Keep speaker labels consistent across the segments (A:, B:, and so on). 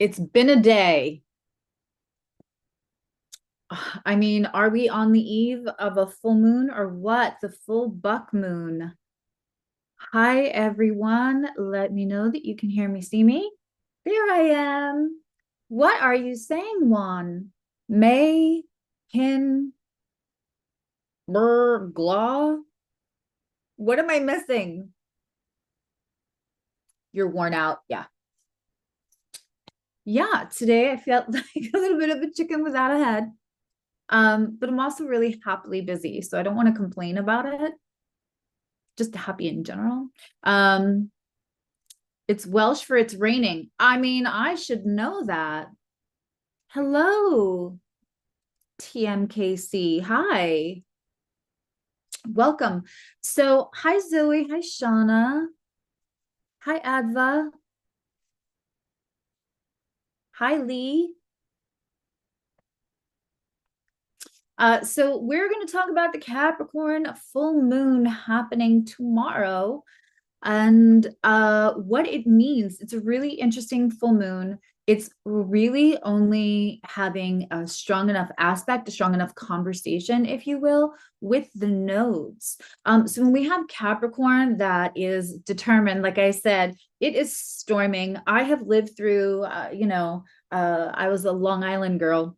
A: It's been a day. I mean, are we on the eve of a full moon or what? The full buck moon. Hi, everyone. Let me know that you can hear me, see me. There I am. What are you saying, Juan? May, Hin, Brr, Glah? What am I missing? You're worn out. Yeah. Yeah, today I felt like a little bit of a chicken without a head. But I'm also really happily busy, so I don't want to complain about it. Just happy in general. Um, it's Welsh for it's raining. I mean, I should know that. Hello, TMKC. Hi, welcome. So, hi Zoe. Hi Shauna. Hi Adva. Hi Lee. So we're going to talk about the Capricorn full moon happening tomorrow and what it means. It's a really interesting full moon. It's really only having a strong enough aspect, a strong enough conversation, if you will, with the nodes. So when we have Capricorn that is determined, like I said, it is storming. I have lived through, I was a Long Island girl.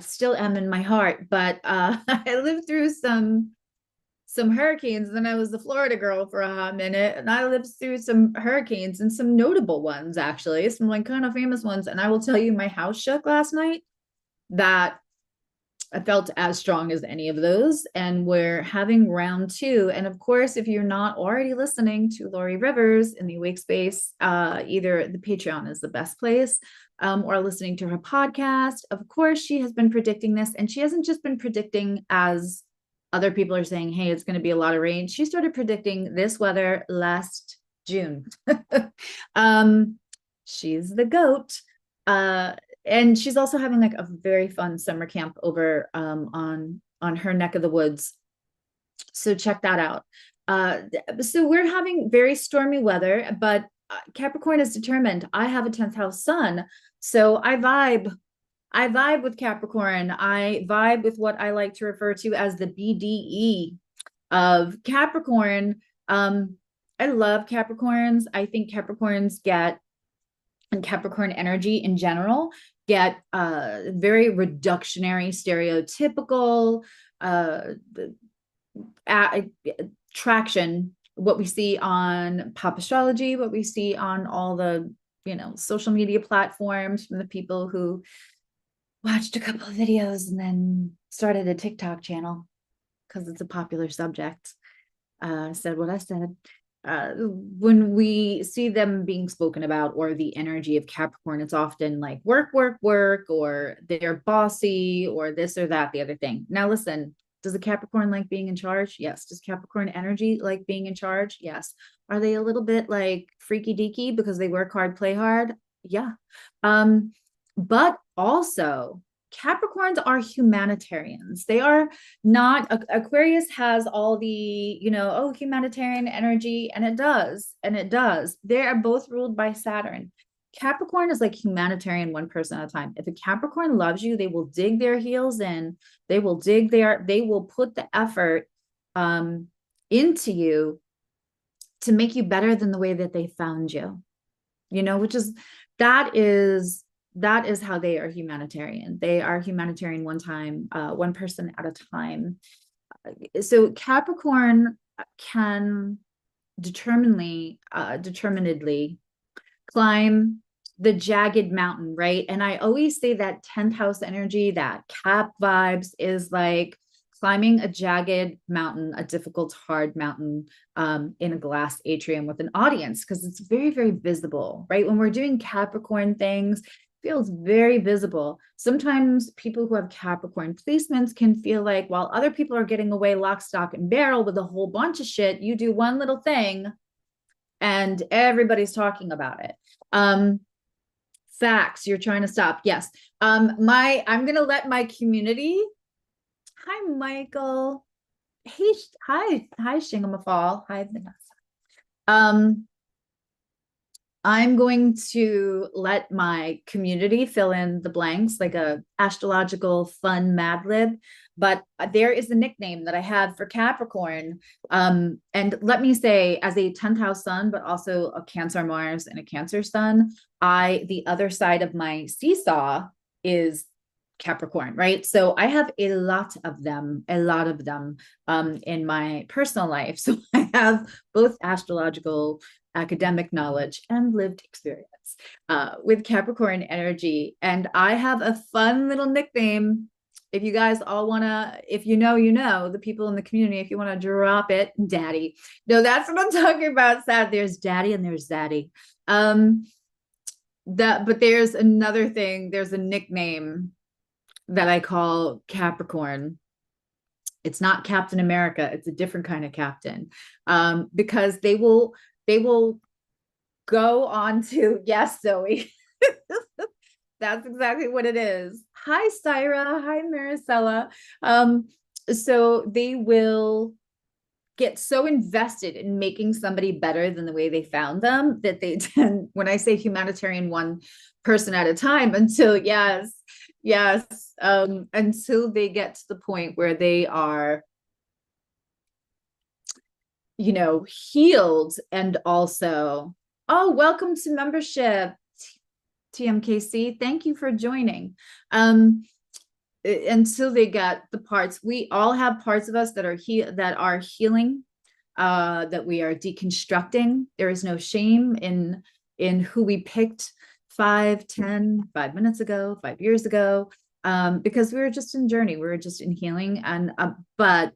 A: Still am in my heart, but I lived through some hurricanes. Then I was the Florida girl for a hot minute, and I lived through some hurricanes and some notable ones, actually, some like kind of famous ones. And I will tell you, my house shook last night. That I felt as strong as any of those. And we're having round two. And of course, if you're not already listening to Lori Rivers in the Awake Space, either the Patreon is the best place, or listening to her podcast. Of course, she has been predicting this, and she hasn't just been predicting as other people are saying, hey, it's going to be a lot of rain. She started predicting this weather last June. She's the goat. And she's also having like a very fun summer camp over on her neck of the woods. So check that out. So we're having very stormy weather, but Capricorn is determined. I have a 10th house sun. So I vibe. I vibe with Capricorn. I vibe with what I like to refer to as the BDE of Capricorn. I love Capricorns. I think Capricorns get, and Capricorn energy in general, get very reductionary, stereotypical traction. What we see on pop astrology, what we see on all the social media platforms from the people who watched a couple of videos and then started a TikTok channel because it's a popular subject. Said what I said. When we see them being spoken about, or the energy of Capricorn, it's often like work, work, work, or they're bossy, or this or that, the other thing. Now, listen, does a Capricorn like being in charge? Yes. Does Capricorn energy like being in charge? Yes. Are they a little bit like freaky deaky because they work hard, play hard? Yeah. But also, Capricorns are humanitarians. They are not, Aquarius has all the, humanitarian energy, and it does. And it does. They are both ruled by Saturn. Capricorn is like humanitarian, one person at a time. If a Capricorn loves you, they will dig their heels in. They will put the effort into you to make you better than the way that they found you, which is, that is how they are humanitarian. They are humanitarian one person at a time. So Capricorn can determinedly climb the jagged mountain, right? And I always say that 10th house energy, that Cap vibes, is like climbing a jagged mountain, a difficult, hard mountain in a glass atrium with an audience, because it's very, very visible, right? When we're doing Capricorn things, feels very visible. Sometimes people who have Capricorn placements can feel like while other people are getting away lock, stock, and barrel with a whole bunch of shit, you do one little thing and everybody's talking about it. Facts, you're trying to stop. Yes. I'm gonna let my community. Hi, Michael. Hey, hi, Shingamafal. Hi, Vanessa. I'm going to let my community fill in the blanks like a astrological fun Mad Lib. But there is a nickname that I have for Capricorn. And let me say, as a 10th house sun, but also a Cancer Mars and a Cancer sun, the other side of my seesaw is Capricorn, right? So I have a lot of them in my personal life. So I have both astrological academic knowledge and lived experience with Capricorn energy. And I have a fun little nickname. If you guys all want to, if you know, the people in the community, if you want to drop it, Daddy. No, that's what I'm talking about. Sad. There's Daddy and there's Zaddy. But there's another thing. There's a nickname that I call Capricorn. It's not Captain America. It's a different kind of captain, because they will go on to, yes, Zoe. That's exactly what it is. Hi, Syra. Hi, Maricela. So they will get so invested in making somebody better than the way they found them that they tend, when I say humanitarian, one person at a time, until until they get to the point where they are, healed. And also, oh, welcome to membership, TMKC. Thank you for joining. Until they get the parts, we all have parts of us that are healing, that we are deconstructing. There is no shame in who we picked 5 minutes ago, 5 years ago, because we were just in journey, we were just in healing. And but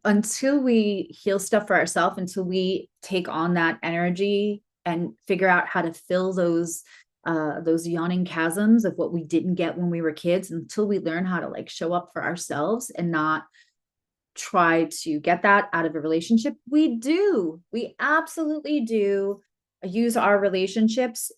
A: until we heal stuff for ourselves, until we take on that energy and figure out how to fill those yawning chasms of what we didn't get when we were kids, until we learn how to like show up for ourselves and not try to get that out of a relationship. We absolutely do use our relationships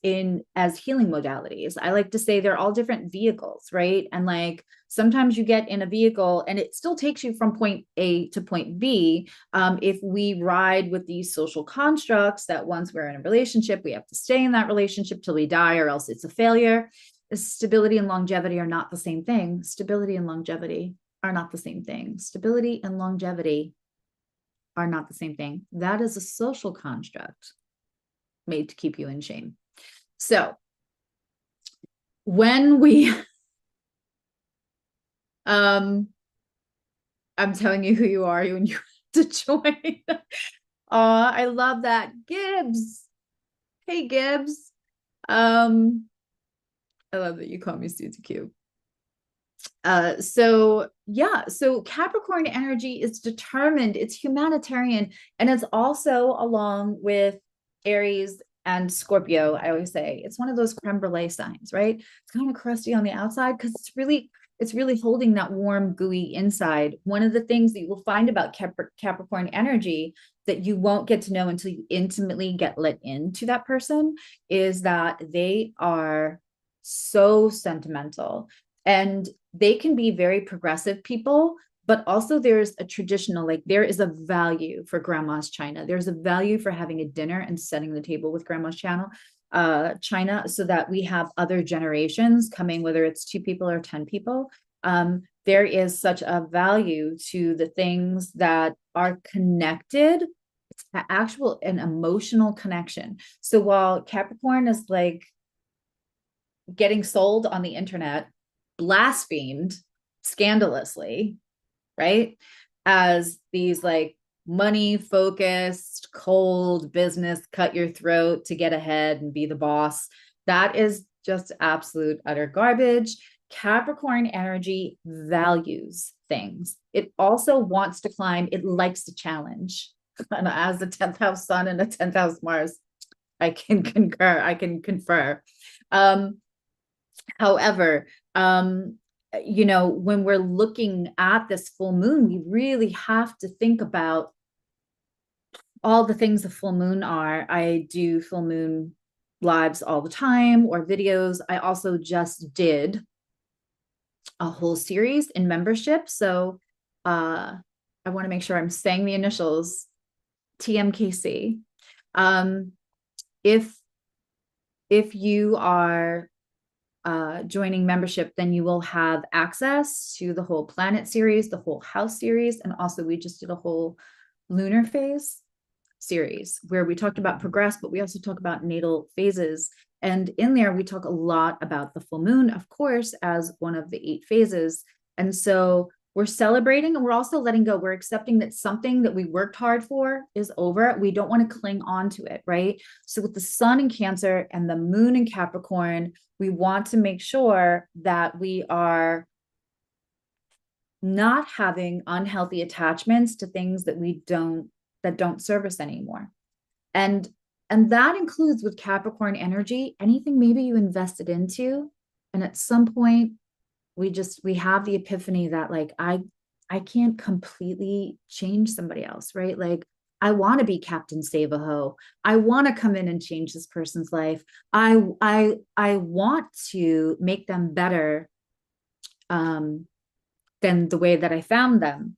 A: as healing modalities. I like to say they're all different vehicles, right? And like sometimes you get in a vehicle and it still takes you from point A to point B. If we ride with these social constructs that once we're in a relationship, we have to stay in that relationship till we die, or else it's a failure. Stability and longevity are not the same thing. Stability and longevity are not the same thing. Stability and longevity are not the same thing. That is a social construct made to keep you in shame. So when we I'm telling you who you are when you have to join. I love that. Gibbs. Hey, Gibbs. I love that you call me Susie Q. So Capricorn energy is determined, it's humanitarian, and it's also along with Aries and Scorpio. I always say it's one of those creme brulee signs, right? It's kind of crusty on the outside because it's really holding that warm, gooey inside. One of the things that you will find about Capricorn energy that you won't get to know until you intimately get let into that person is that they are so sentimental, and they can be very progressive people, but also there's a traditional, like there is a value for grandma's china. There's a value for having a dinner and setting the table with grandma's china, so that we have other generations coming, whether it's 2 people or 10 people. There is such a value to the things that are connected. It's an emotional connection. So while Capricorn is like getting sold on the internet, blasphemed scandalously, right, as these like money focused, cold business, cut your throat to get ahead and be the boss, that is just absolute utter garbage. Capricorn energy values things. It also wants to climb. It likes to challenge. And as a 10th house sun and a 10th house Mars, I can concur. I can confer. However, when we're looking at this full moon, we really have to think about all the things a full moon are. I do full moon lives all the time, or videos. I also just did a whole series in membership. So I want to make sure I'm saying the initials, TMKC. if you are joining membership, then you will have access to the whole planet series, the whole house series, and also we just did a whole lunar phase series where we talked about progress, but we also talk about natal phases. And in there, we talk a lot about the full moon, of course, as one of the 8 phases. And so we're celebrating and we're also letting go. We're accepting that something that we worked hard for is over. We don't want to cling on to it, right? So with the sun in Cancer and the moon in Capricorn, we want to make sure that we are not having unhealthy attachments to things that don't serve us anymore. And that includes with Capricorn energy, anything maybe you invested into, and at some point we have the epiphany that like I can't completely change somebody else, right? Like I want to be Captain Save-A-Ho. I want to come in and change this person's life. I want to make them better than the way that I found them.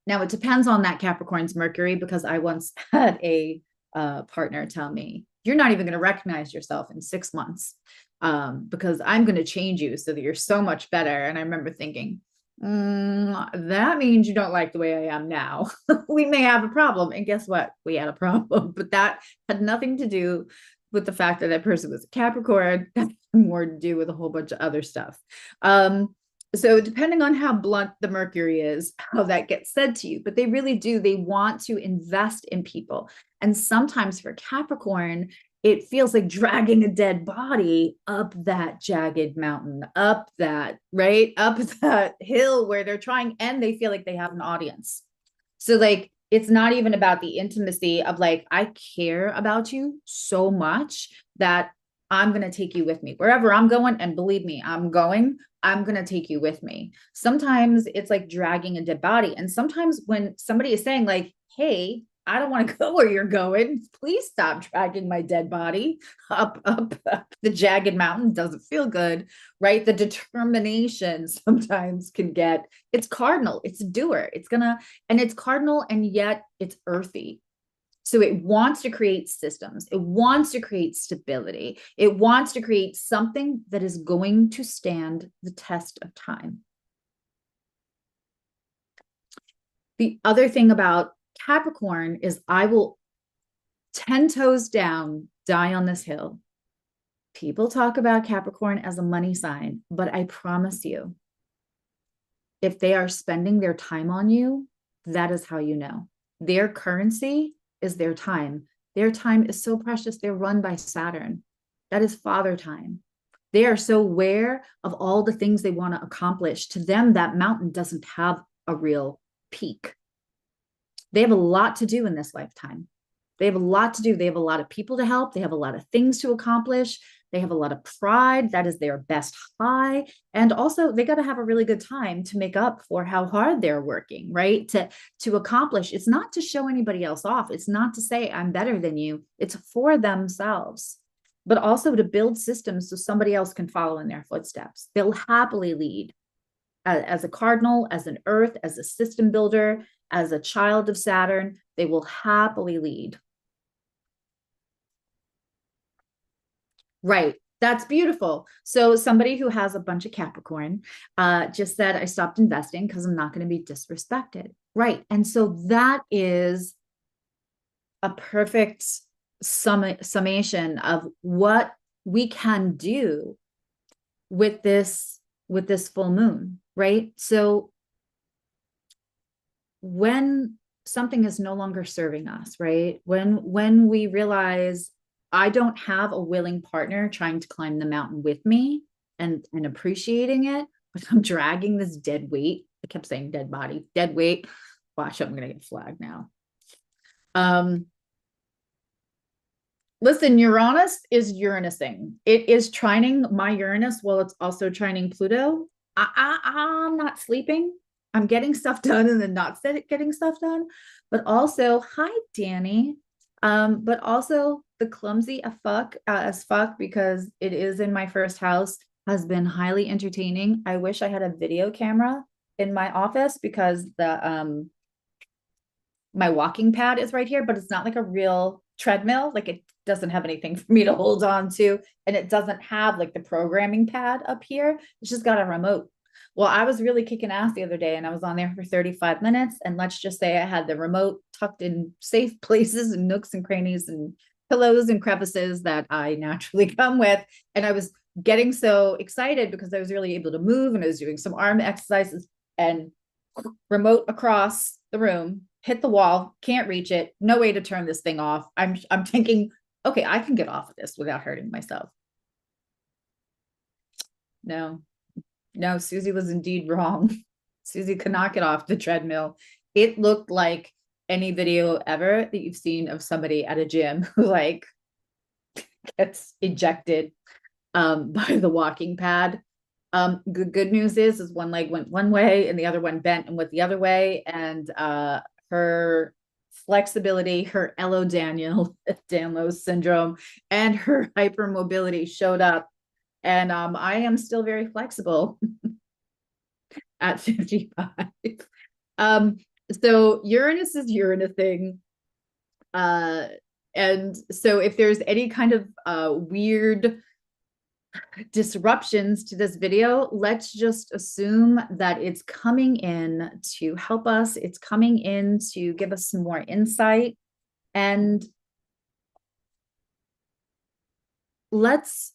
A: Now it depends on that Capricorn's Mercury, because I once had a partner tell me, you're not even going to recognize yourself in 6 months because I'm going to change you so that you're so much better. And I remember thinking, that means you don't like the way I am now. We may have a problem. And guess what? We had a problem, but that had nothing to do with the fact that that person was a Capricorn. That had more to do with a whole bunch of other stuff. So depending on how blunt the Mercury is, how that gets said to you, but they really do, they want to invest in people. And sometimes for Capricorn, it feels like dragging a dead body up that jagged mountain, up that, right? Up that hill where they're trying and they feel like they have an audience. So like, it's not even about the intimacy of like, I care about you so much that I'm going to take you with me wherever I'm going. And believe me, I'm going to take you with me. Sometimes it's like dragging a dead body. And sometimes when somebody is saying like, hey, I don't want to go where you're going, please stop dragging my dead body up the jagged mountain. Doesn't feel good, right? The determination sometimes can get, it's cardinal, it's a doer. And it's cardinal and yet it's earthy. So it wants to create systems. It wants to create stability. It wants to create something that is going to stand the test of time. The other thing about Capricorn is I will 10 toes down, die on this hill. People talk about Capricorn as a money sign, but I promise you, if they are spending their time on you, that is how you know. Their currency is their time. Their time is so precious. They're run by Saturn. That is father time. They are so aware of all the things they want to accomplish. To them, that mountain doesn't have a real peak. They have a lot to do in this lifetime. They have a lot to do. They have a lot of people to help. They have a lot of things to accomplish. They have a lot of pride. That is their best high. And also they got to have a really good time to make up for how hard they're working, right? To accomplish. It's not to show anybody else off. It's not to say I'm better than you. It's for themselves, but also to build systems so somebody else can follow in their footsteps. They'll happily lead as a cardinal, as an earth, as a system builder, as a child of Saturn. They will happily lead. Right. That's beautiful. So somebody who has a bunch of Capricorn just said, I stopped investing because I'm not going to be disrespected. Right. And so that is a perfect summation of what we can do with this full moon, right? So when something is no longer serving us, right? When we realize I don't have a willing partner trying to climb the mountain with me and appreciating it, but I'm dragging this dead weight. I kept saying dead body, dead weight. Watch, I'm going to get flagged now. Listen, Uranus is Uranusing. It is trining my Uranus while it's also trining Pluto. I'm not sleeping. I'm getting stuff done and then not getting stuff done. But also, hi, Danny. But also the clumsy as fuck, because it is in my first house, has been highly entertaining. I wish I had a video camera in my office because the my walking pad is right here, but it's not like a real treadmill. Like it doesn't have anything for me to hold on to. And it doesn't have like the programming pad up here. It's just got a remote. Well, I was really kicking ass the other day and I was on there for 35 minutes. And let's just say I had the remote tucked in safe places and nooks and crannies and pillows and crevices that I naturally come with. And I was getting so excited because I was really able to move and I was doing some arm exercises and remote across the room, hit the wall, can't reach it, no way to turn this thing off. I'm thinking, okay, I can get off of this without hurting myself. No, Susie was indeed wrong. Susie could not get off the treadmill. It looked like any video ever that you've seen of somebody at a gym who like gets ejected by the walking pad. Good news is one leg went one way and the other one bent and went the other way. And her flexibility, her Danlos syndrome, and her hypermobility showed up. And I am still very flexible at 55. So Uranus is Uranusing. And so if there's any kind of weird disruptions to this video, let's just assume that it's coming in to help us. It's coming in to give us some more insight. And let's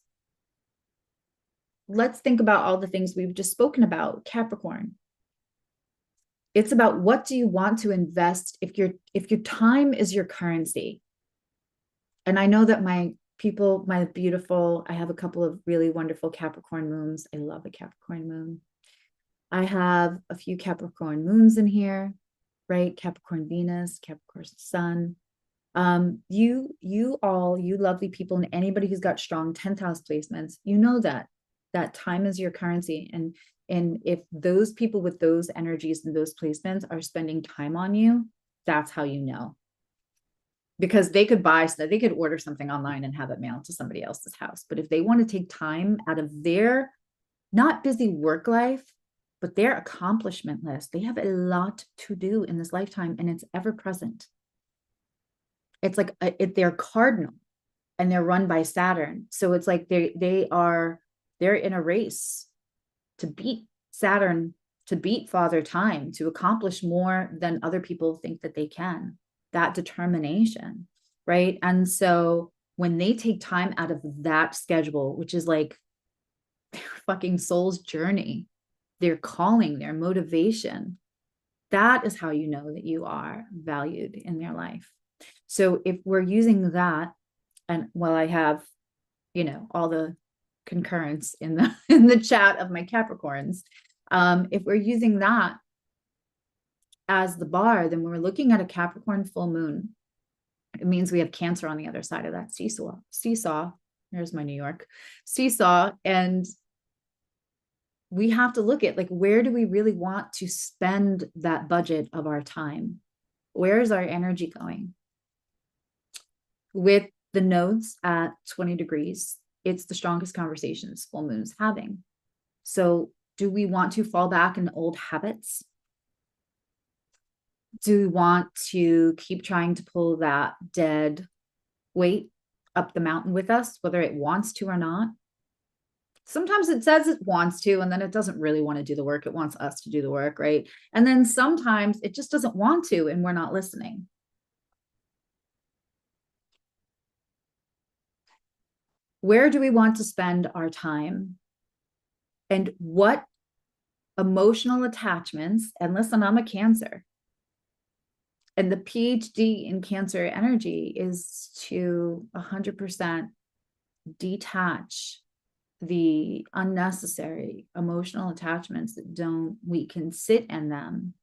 A: think about all the things we've just spoken about, Capricorn. It's about what do you want to invest if your time is your currency. And I know that my beautiful, I have a couple of really wonderful Capricorn moons. I love a Capricorn moon. I have a few Capricorn moons in here, right? Capricorn Venus, Capricorn Sun. You lovely people, and anybody who's got strong 10th house placements, you know that time is your currency. And if those people with those energies and those placements are spending time on you, that's how you know. Because they could order something online and have it mailed to somebody else's house. But if they want to take time out of their not busy work life, but their accomplishment list, they have a lot to do in this lifetime, and it's ever present. It's like they're cardinal and they're run by Saturn. So it's like they're in a race to beat Saturn, to beat Father Time, to accomplish more than other people think that they can. That determination, right? And so when they take time out of that schedule, which is like their fucking soul's journey, their calling, their motivation, that is how you know that you are valued in their life. So if we're using that, and while I have, all the concurrence in the chat of my Capricorns, if we're using that as the bar, then when we're looking at a Capricorn full moon, it means we have Cancer on the other side of that seesaw. There's my New York seesaw. And we have to look at, like, where do we really want to spend that budget of our time? Where is our energy going? With the nodes at 20 degrees, it's the strongest conversations full moon's having. So do we want to fall back in old habits? Do we want to keep trying to pull that dead weight up the mountain with us, whether it wants to or not? Sometimes it says it wants to, and then it doesn't really want to do the work. It wants us to do the work, right? And then sometimes it just doesn't want to, and we're not listening. Where do we want to spend our time? And what emotional attachments, and listen, I'm a Cancer. And the PhD in Cancer energy is to 100% detach the unnecessary emotional attachments that we can sit in them,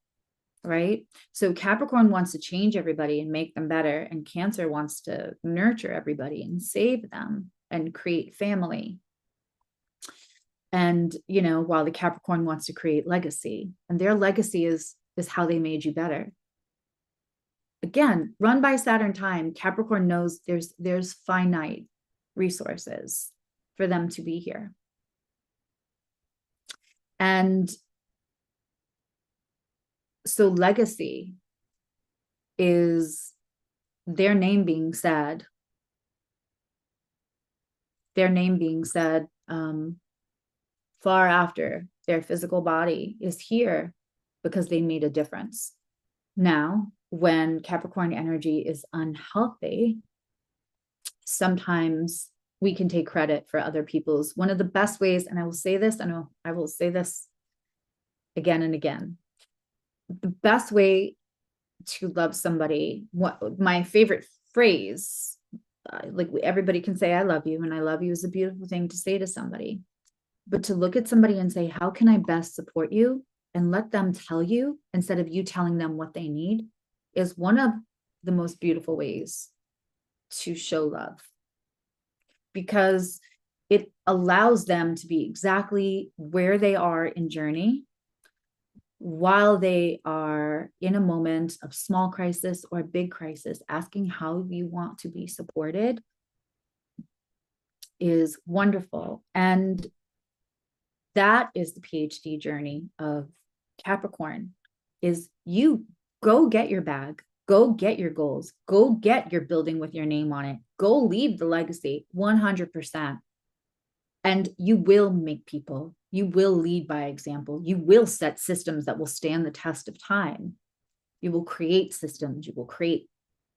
A: right? So Capricorn wants to change everybody and make them better, and Cancer wants to nurture everybody and save them and create family. And, while the Capricorn wants to create legacy, and their legacy is how they made you better. Again, run by Saturn time, Capricorn knows there's finite resources for them to be here. And so legacy is their name being said, far after their physical body is here because they made a difference. Now, when Capricorn energy is unhealthy, sometimes we can take credit for other people's. One of the best ways, and I will say this, I will say this again and again, the best way to love somebody, what my favorite phrase, like everybody can say I love you, and I love you is a beautiful thing to say to somebody, but to look at somebody and say, how can I best support you, and let them tell you instead of you telling them what they need, is one of the most beautiful ways to show love, because it allows them to be exactly where they are in journey while they are in a moment of small crisis or big crisis. Asking how you want to be supported is wonderful. And that is the PhD journey of Capricorn, is you go get your bag, go get your goals, go get your building with your name on it, go leave the legacy 100%. And you will make people, you will lead by example, you will set systems that will stand the test of time. You will create systems, you will create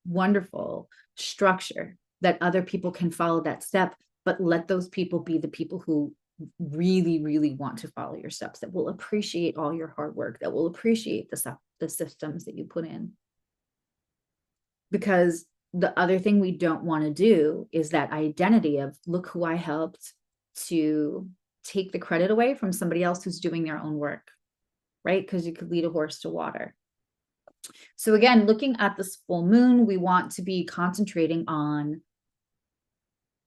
A: wonderful structure that other people can follow that step, but let those people be the people who really, really want to follow your steps, that will appreciate all your hard work, that will appreciate the systems that you put in. Because the other thing we don't want to do is that identity of, look who I helped, to take the credit away from somebody else who's doing their own work, right? Because you could lead a horse to water. So again, looking at this full moon, we want to be concentrating on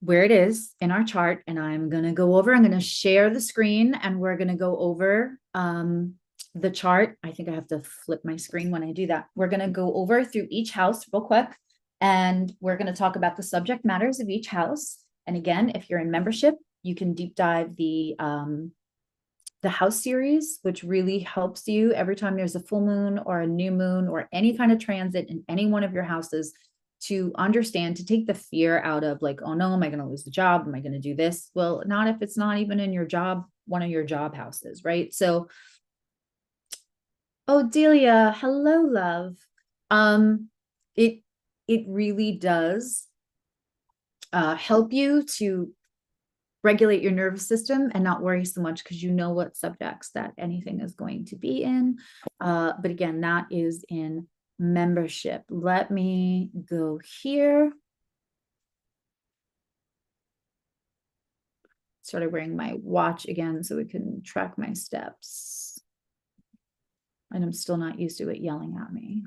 A: where it is in our chart. And I'm going to share the screen, and we're going to go over the chart. I think I have to flip my screen when I do that. We're going to go over through each house real quick, and we're going to talk about the subject matters of each house. And again, if you're in membership, you can deep dive the house series, which really helps you every time there's a full moon or a new moon or any kind of transit in any one of your houses, to understand, to take the fear out of, like, oh no, am I going to lose the job? Am I going to do this? Well, not if it's not even in your job, one of your job houses, right? So, oh, Delia, hello, love. It really does help you to regulate your nervous system and not worry so much, because you know what subjects that anything is going to be in. But again, that is in membership. Let me go here. Started wearing my watch again so we can track my steps. And I'm still not used to it yelling at me.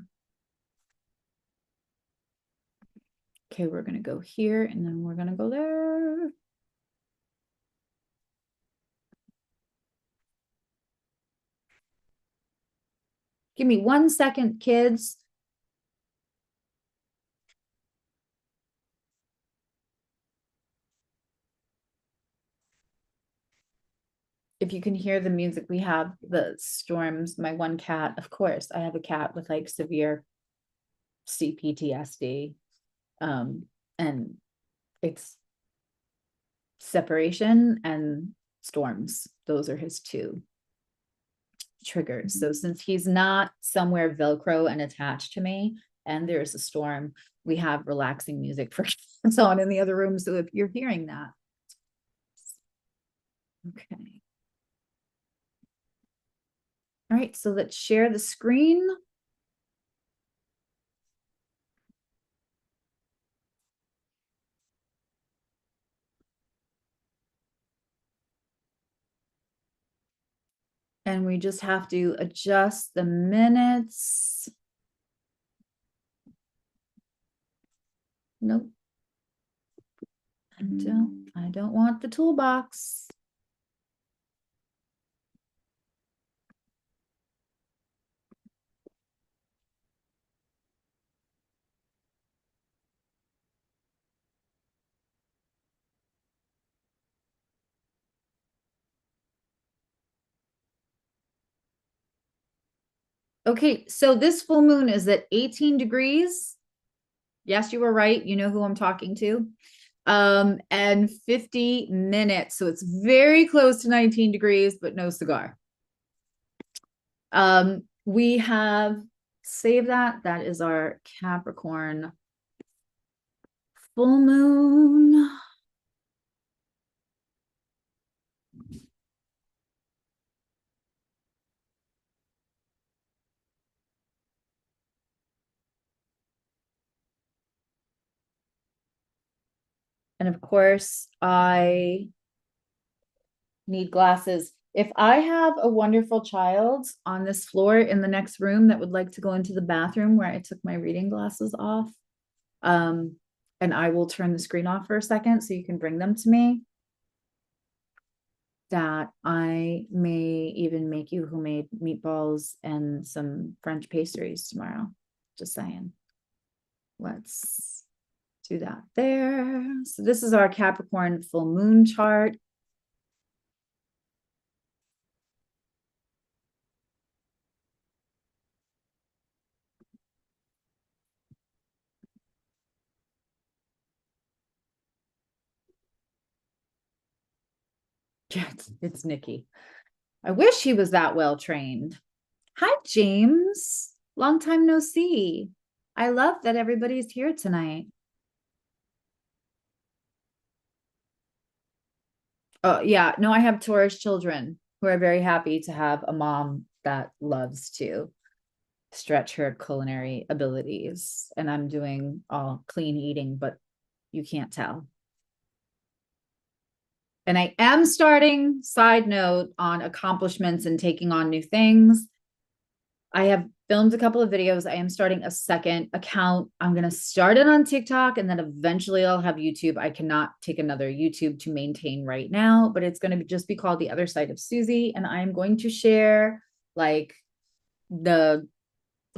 A: Okay, we're going to go here, and then we're going to go there. Give me 1 second, kids. If you can hear the music, we have the storms. My one cat, of course, I have a cat with like severe CPTSD. And it's separation and storms. Those are his two triggers. So since he's not somewhere Velcro and attached to me, and there's a storm, we have relaxing music for kids on in the other room. So if you're hearing that, okay. All right, so let's share the screen. And we just have to adjust the minutes. Nope. I don't want the toolbox. Okay, so this full moon is at 18 degrees Yes, you were right. You know who I'm talking to. And 50 minutes. So it's very close to 19 degrees, but no cigar. We have saved that. That is our Capricorn full moon. And of course, I need glasses. If I have a wonderful child on this floor in the next room that would like to go into the bathroom where I took my reading glasses off, and I will turn the screen off for a second so you can bring them to me, that I may even make you homemade meatballs and some French pastries tomorrow. Just saying. Let's do that there. So this is our Capricorn full moon chart. Yeah, it's Nikki. I wish he was that well trained. Hi, James. Long time no see. I love that everybody's here tonight. Oh, yeah. No, I have Taurus children who are very happy to have a mom that loves to stretch her culinary abilities. And I'm doing all clean eating, but you can't tell. And I am starting, side note, on accomplishments and taking on new things. I have filmed a couple of videos. I am starting a second account. I'm going to start it on TikTok and then eventually I'll have YouTube. I cannot take another YouTube to maintain right now, but it's going to just be called The Other Side of Susie. And I'm going to share like the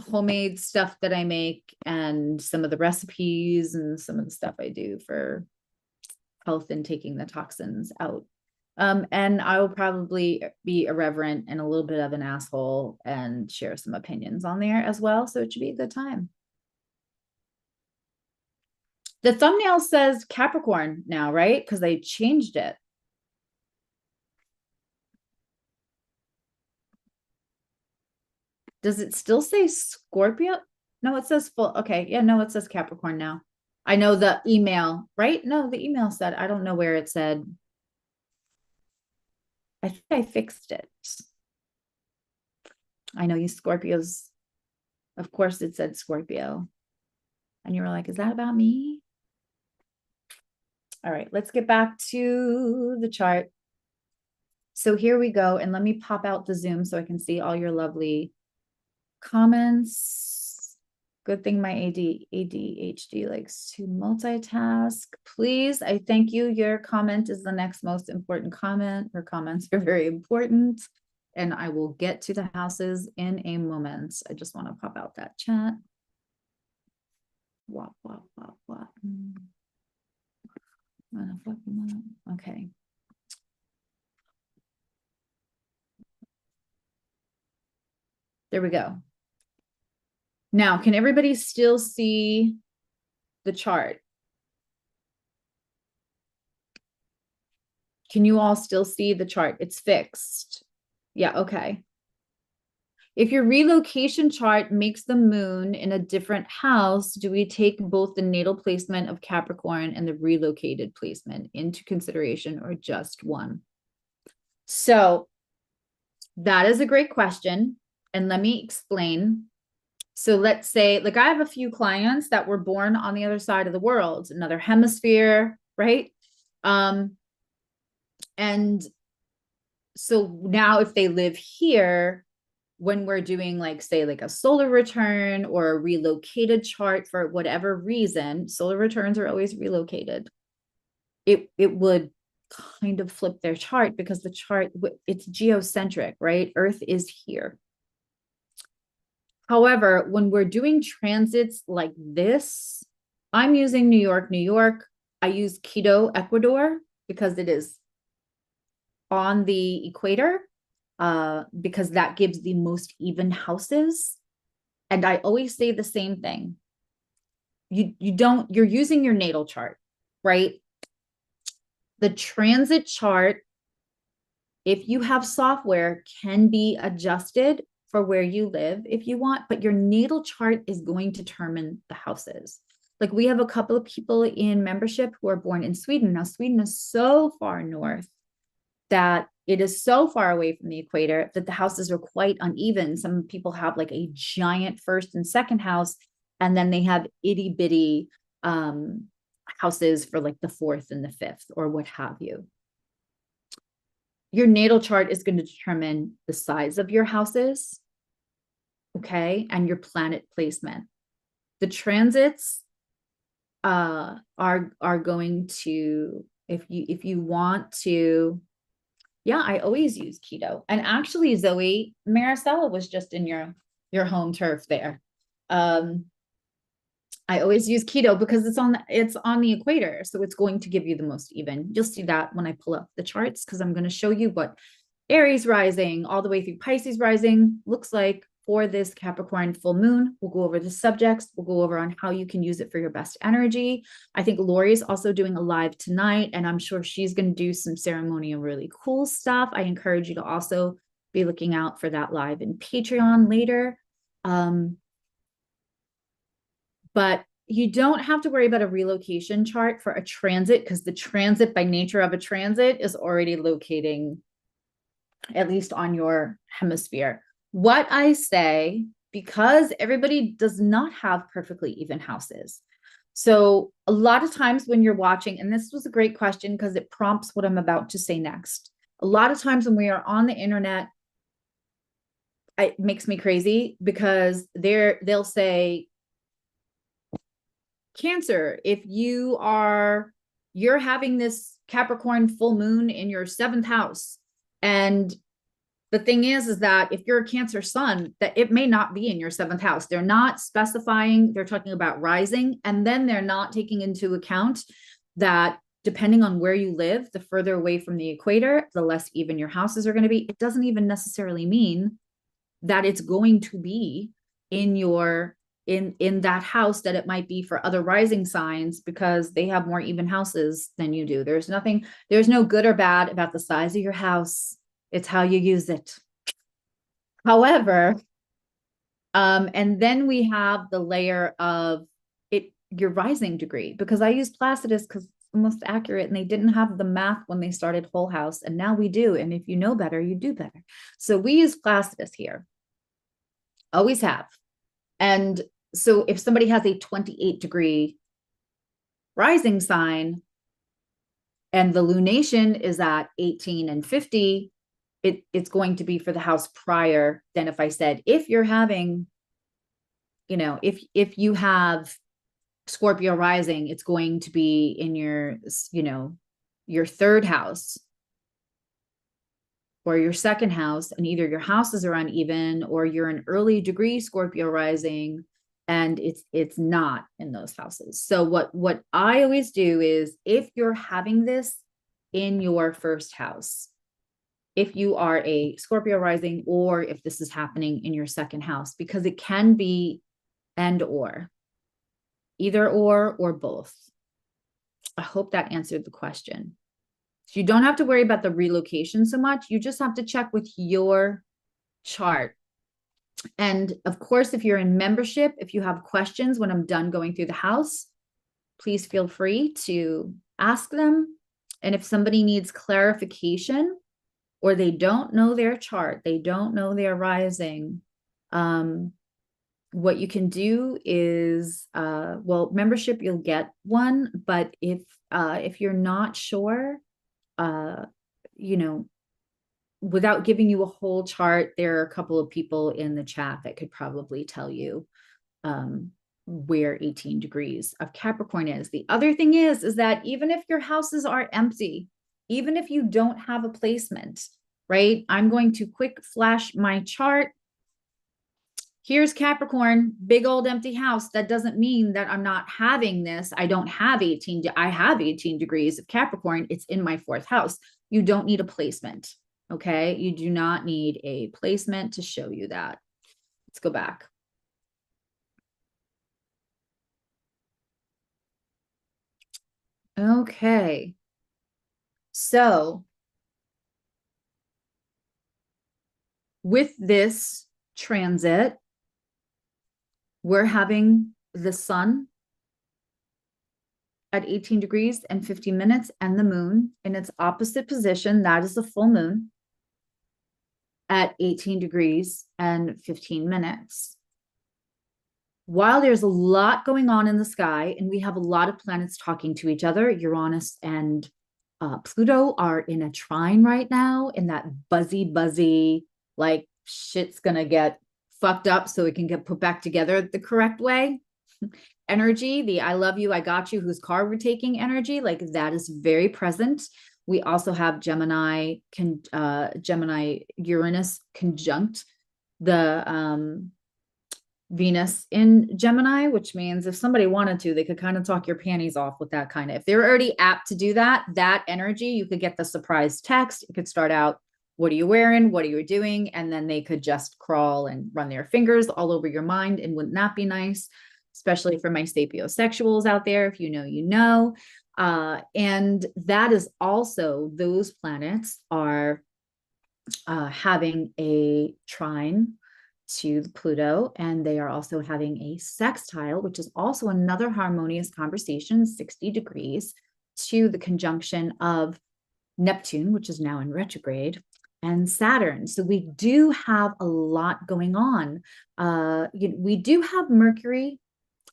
A: homemade stuff that I make and some of the recipes and some of the stuff I do for health and taking the toxins out. And I will probably be irreverent and a little bit of an asshole and share some opinions on there as well. So it should be a good time. The thumbnail says Capricorn now, right? Because they changed it. Does it still say Scorpio? No, it says full. Okay. Yeah, no, it says Capricorn now. I know the email, right? No, the email said, I don't know where it said. I think I fixed it. I know you Scorpios. Of course it said Scorpio. And you were like, is that about me? All right, let's get back to the chart. So here we go. And let me pop out the Zoom so I can see all your lovely comments. Good thing my ADHD likes to multitask. Please, I thank you. Your comment is the next most important comment. Your comments are very important. And I will get to the houses in a moment. I just want to pop out that chat. Wop, wop, wop, wop. Okay. There we go. Now, can everybody still see the chart? Can you all still see the chart? It's fixed. Yeah, okay. If your relocation chart makes the moon in a different house, do we take both the natal placement of Capricorn and the relocated placement into consideration or just one? So that is a great question. And let me explain. So let's say, like I have a few clients that were born on the other side of the world, another hemisphere, right? And so now if they live here, when we're doing like, say, like a solar return or a relocated chart for whatever reason, solar returns are always relocated. It would kind of flip their chart because the chart, it's geocentric, right? Earth is here. However, when we're doing transits like this, I'm using New York, New York. I use Quito, Ecuador, because it is on the equator, because that gives the most even houses. And I always say the same thing. you're using your natal chart, right? The transit chart, if you have software, can be adjusted for where you live if you want, but your natal chart is going to determine the houses. Like we have a couple of people in membership who are born in Sweden. Now, Sweden is so far north that it is so far away from the equator that the houses are quite uneven. Some people have like a giant first and second house, and then they have itty bitty houses for like the fourth and the fifth or what have you. Your natal chart is going to determine the size of your houses, okay, and your planet placement. The transits are going to, if you want to, yeah, I always use keto. And actually, Zoe, Maricela was just in your home turf there. I always use keto because it's on the equator, so it's going to give you the most even. You'll see that when I pull up the charts, because I'm going to show you what Aries rising all the way through Pisces rising looks like for this Capricorn full moon. We'll go over the subjects. We'll go over on how you can use it for your best energy. I think Lori's also doing a live tonight, and I'm sure she's going to do some ceremonial, really cool stuff. I encourage you to also be looking out for that live in Patreon later. But you don't have to worry about a relocation chart for a transit, because the transit, by nature of a transit, is already locating at least on your hemisphere. What I say, because everybody does not have perfectly even houses. So a lot of times when you're watching, and this was a great question because it prompts what I'm about to say next. A lot of times when we are on the internet, it makes me crazy because they'll say, Cancer, if you're having this Capricorn full moon in your 7th house, and the thing is that if you're a Cancer sun, that it may not be in your 7th house. They're not specifying, they're talking about rising, and then they're not taking into account that depending on where you live, the further away from the equator, the less even your houses are going to be. It doesn't even necessarily mean that it's going to be in that house that it might be for other rising signs, because they have more even houses than you do. There's no good or bad about the size of your house. It's how you use it. However, and then we have the layer of your rising degree, because I use Placidus because it's the most accurate, and they didn't have the math when they started Whole House, and now we do. And if you know better, you do better. So we use Placidus here. Always have. And so if somebody has a 28-degree rising sign and the lunation is at 18 and 50, it's going to be for the house prior than if I said, if you're having, if you have Scorpio rising, it's going to be in your 3rd house or your 2nd house, and either your houses are uneven or you're an early degree Scorpio rising and it's not in those houses. So what I always do is, if you're having this in your 1st house, if you are a Scorpio rising, or if this is happening in your 2nd house, because it can be either or both. I hope that answered the question. So you don't have to worry about the relocation so much. You just have to check with your chart. And of course, if you're in membership, if you have questions when I'm done going through the house, please feel free to ask them. And if somebody needs clarification, or they don't know their chart, they don't know their rising, what you can do is, membership, you'll get one. But if you're not sure, without giving you a whole chart, there are a couple of people in the chat that could probably tell you where 18 degrees of Capricorn is. The other thing is that even if your houses are empty, even if you don't have a placement, right? I'm going to quick flash my chart. Here's Capricorn, big old empty house. That doesn't mean that I'm not having this. I have 18 degrees of Capricorn. It's in my 4th house. You don't need a placement. Okay. You do not need a placement to show you that. Let's go back. Okay. So with this transit, we're having the sun at 18 degrees and 15 minutes and the moon in its opposite position. That is the full moon at 18 degrees and 15 minutes. While there's a lot going on in the sky and we have a lot of planets talking to each other, Uranus and Pluto are in a trine right now, in that buzzy, like shit's gonna get fucked up so it can get put back together the correct way energy, the I love you, I got you, whose car we're taking energy, like that is very present. We also have Gemini Uranus conjunct the Venus in Gemini, which means if somebody wanted to, they could kind of talk your panties off with that kind of, if they're already apt to do that energy, you could get the surprise text. It could start out, what are you wearing? What are you doing? And then they could just crawl and run their fingers all over your mind. And wouldn't that be nice? Especially for my sapiosexuals out there, if you know, you know. And that is also, those planets are having a trine to Pluto, and they are also having a sextile, which is also another harmonious conversation, 60 degrees, to the conjunction of Neptune, which is now in retrograde, and Saturn. So we do have a lot going on. We do have Mercury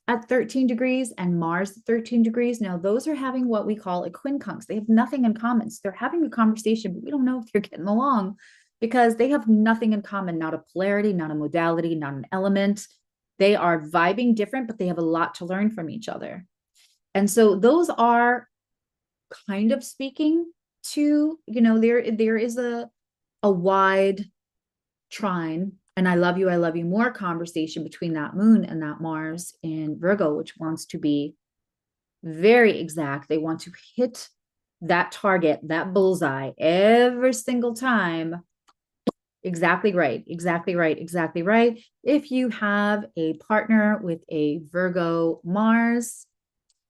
A: at 13 degrees and Mars at 13 degrees. Now, those are having what we call a quincunx. They have nothing in common. So they're having a conversation, but we don't know if they're getting along because they have nothing in common, not a polarity, not a modality, not an element. They are vibing different, but they have a lot to learn from each other. And so those are kind of speaking to, there is a wide trine, and I love you more conversation between that moon and that Mars in Virgo, which wants to be very exact. They want to hit that target, that bullseye every single time. Exactly right. If you have a partner with a Virgo Mars,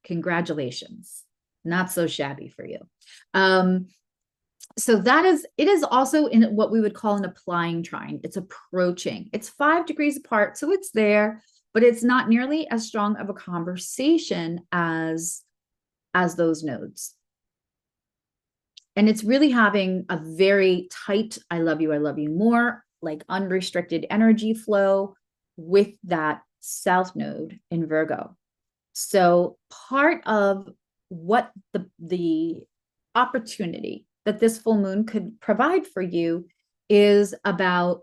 A: congratulations. Not so shabby for you. So it is also in what we would call an applying trine. It's approaching. It's 5 degrees apart, so it's there, but it's not nearly as strong of a conversation as those nodes. And it's really having a very tight, I love you more, like unrestricted energy flow with that south node in Virgo. So part of what the opportunity that this full moon could provide for you is about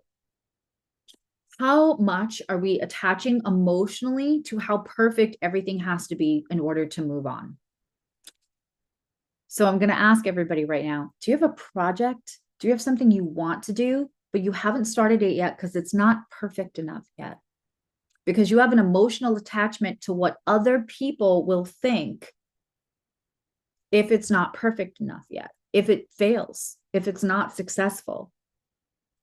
A: how much are we attaching emotionally to how perfect everything has to be in order to move on. So I'm going to ask everybody right now, do you have a project? Do you have something you want to do, but you haven't started it yet because it's not perfect enough yet? Because you have an emotional attachment to what other people will think if it's not perfect enough yet, if it fails, if it's not successful.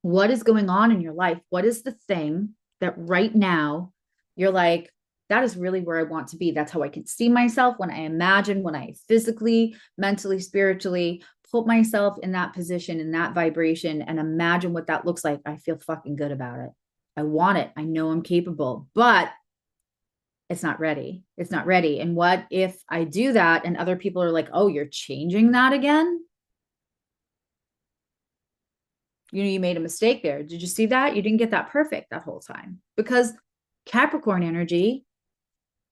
A: What is going on in your life? What is the thing that right now you're like, that is really where I want to be. That's how I can see myself when I imagine, when I physically, mentally, spiritually put myself in that position, in that vibration, and imagine what that looks like. I feel fucking good about it. I want it. I know I'm capable, but it's not ready. It's not ready. And what if I do that and other people are like, oh, you're changing that again? You made a mistake there. Did you see that? You didn't get that perfect that whole time, because Capricorn energy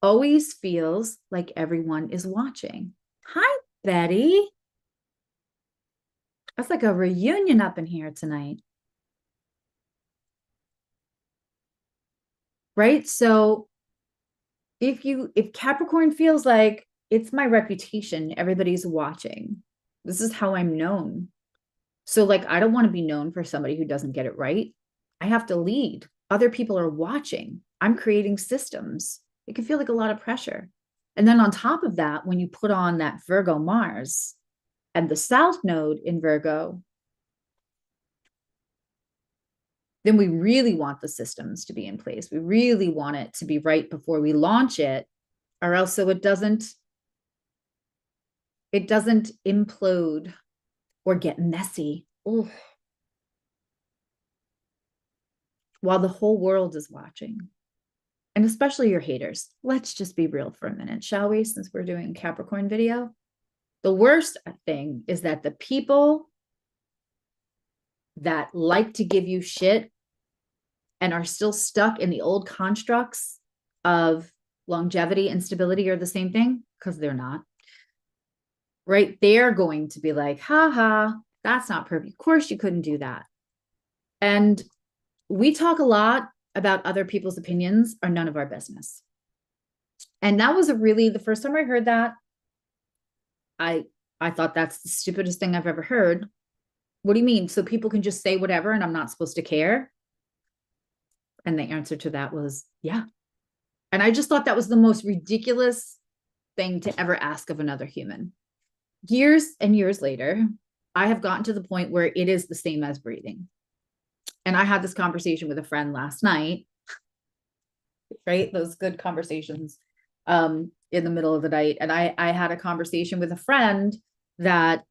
A: always feels like everyone is watching. Hi, Betty. That's like a reunion up in here tonight. Right? So if Capricorn feels like it's my reputation, everybody's watching. This is how I'm known. So like, I don't want to be known for somebody who doesn't get it right. I have to lead. Other people are watching. I'm creating systems. It can feel like a lot of pressure. And then on top of that, when you put on that Virgo Mars and the South Node in Virgo, then we really want the systems to be in place. We really want it to be right before we launch it, or else so it doesn't It doesn't implode or get messy. Ooh. While the whole world is watching. And especially your haters. Let's just be real for a minute, shall we? Since we're doing a Capricorn video. The worst thing is that the people that like to give you shit and are still stuck in the old constructs of longevity and stability are the same thing, because they're not. Right? They're going to be like, ha ha, that's not perfect. Of course you couldn't do that. And we talk a lot about other people's opinions are none of our business. And that was the first time I heard that, I thought that's the stupidest thing I've ever heard. What do you mean? So people can just say whatever and I'm not supposed to care? And the answer to that was, yeah. And I just thought that was the most ridiculous thing to ever ask of another human. Years and years later, I have gotten to the point where it is the same as breathing. And I had this conversation with a friend last night, right? Those good conversations in the middle of the night. And I had a conversation with a friend that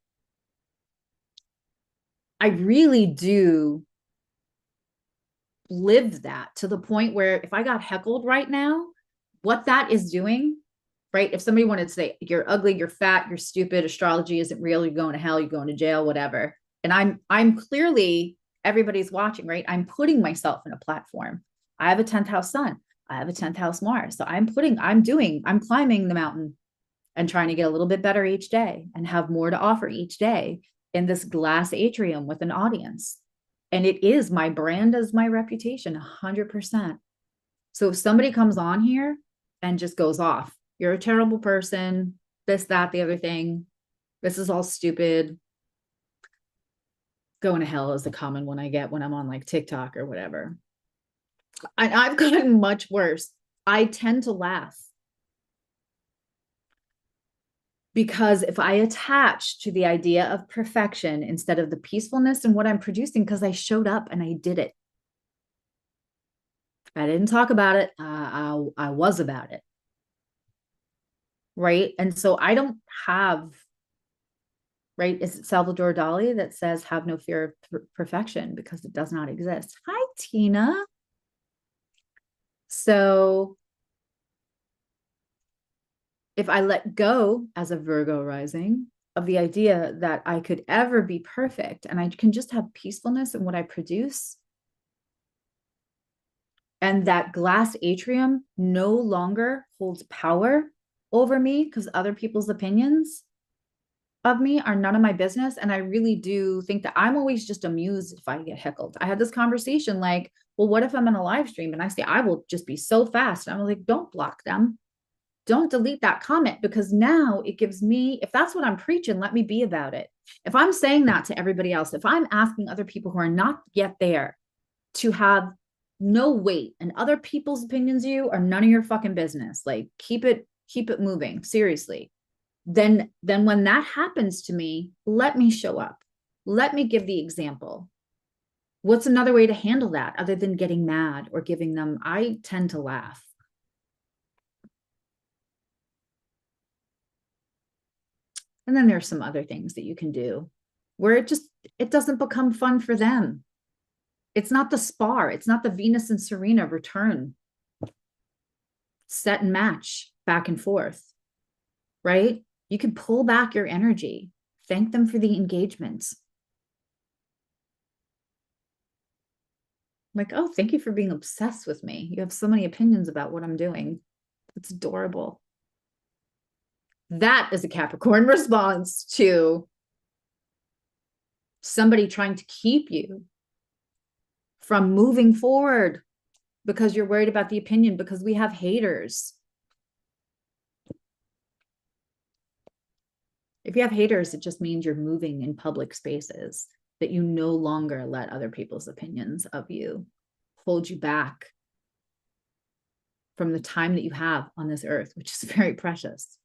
A: I really do live that, to the point where if I got heckled right now, what that is doing, right? If somebody wanted to say, you're ugly, you're fat, you're stupid, astrology isn't real, you're going to hell, you're going to jail, whatever. And I'm clearly, everybody's watching, right? I'm putting myself in a platform. I have a 10th house sun. I have a 10th house Mars. So I'm climbing the mountain and trying to get a little bit better each day and have more to offer each day in this glass atrium with an audience. And it is my brand as my reputation, 100%. So if somebody comes on here and just goes off, you're a terrible person, this, that, the other thing, this is all stupid. Going to hell is the common one I get when I'm on like TikTok or whatever. I've gotten much worse. I tend to laugh. Because if I attach to the idea of perfection instead of the peacefulness in what I'm producing, because I showed up and I did it. I didn't talk about it. I was about it. Right. And so I don't have, right? Is it Salvador Dali that says, have no fear of perfection because it does not exist? Hi, Tina. So if I let go as a Virgo rising of the idea that I could ever be perfect and I can just have peacefulness in what I produce, and that glass atrium no longer holds power over me because other people's opinions of me are none of my business. And I really do think that I'm always just amused if I get heckled. I had this conversation like, well, what if I'm in a live stream and I say, I will just be so fast. And I'm like, don't block them. Don't delete that comment, because now it gives me, if that's what I'm preaching, let me be about it. If I'm saying that to everybody else, if I'm asking other people who are not yet there to have no weight and other people's opinions of you are none of your fucking business, like keep it moving, seriously. Then when that happens to me, let me show up. Let me give the example. What's another way to handle that other than getting mad or giving them? I tend to laugh. And then there's some other things that you can do where it doesn't become fun for them. It's not the spar. It's not the Venus and Serena return, set and match back and forth, right? You can pull back your energy. Thank them for the engagements. Like, oh, thank you for being obsessed with me. You have so many opinions about what I'm doing. It's adorable. That is a Capricorn response to somebody trying to keep you from moving forward because you're worried about the opinion, because we have haters. If you have haters, it just means you're moving in public spaces, that you no longer let other people's opinions of you hold you back from the time that you have on this earth, which is very precious.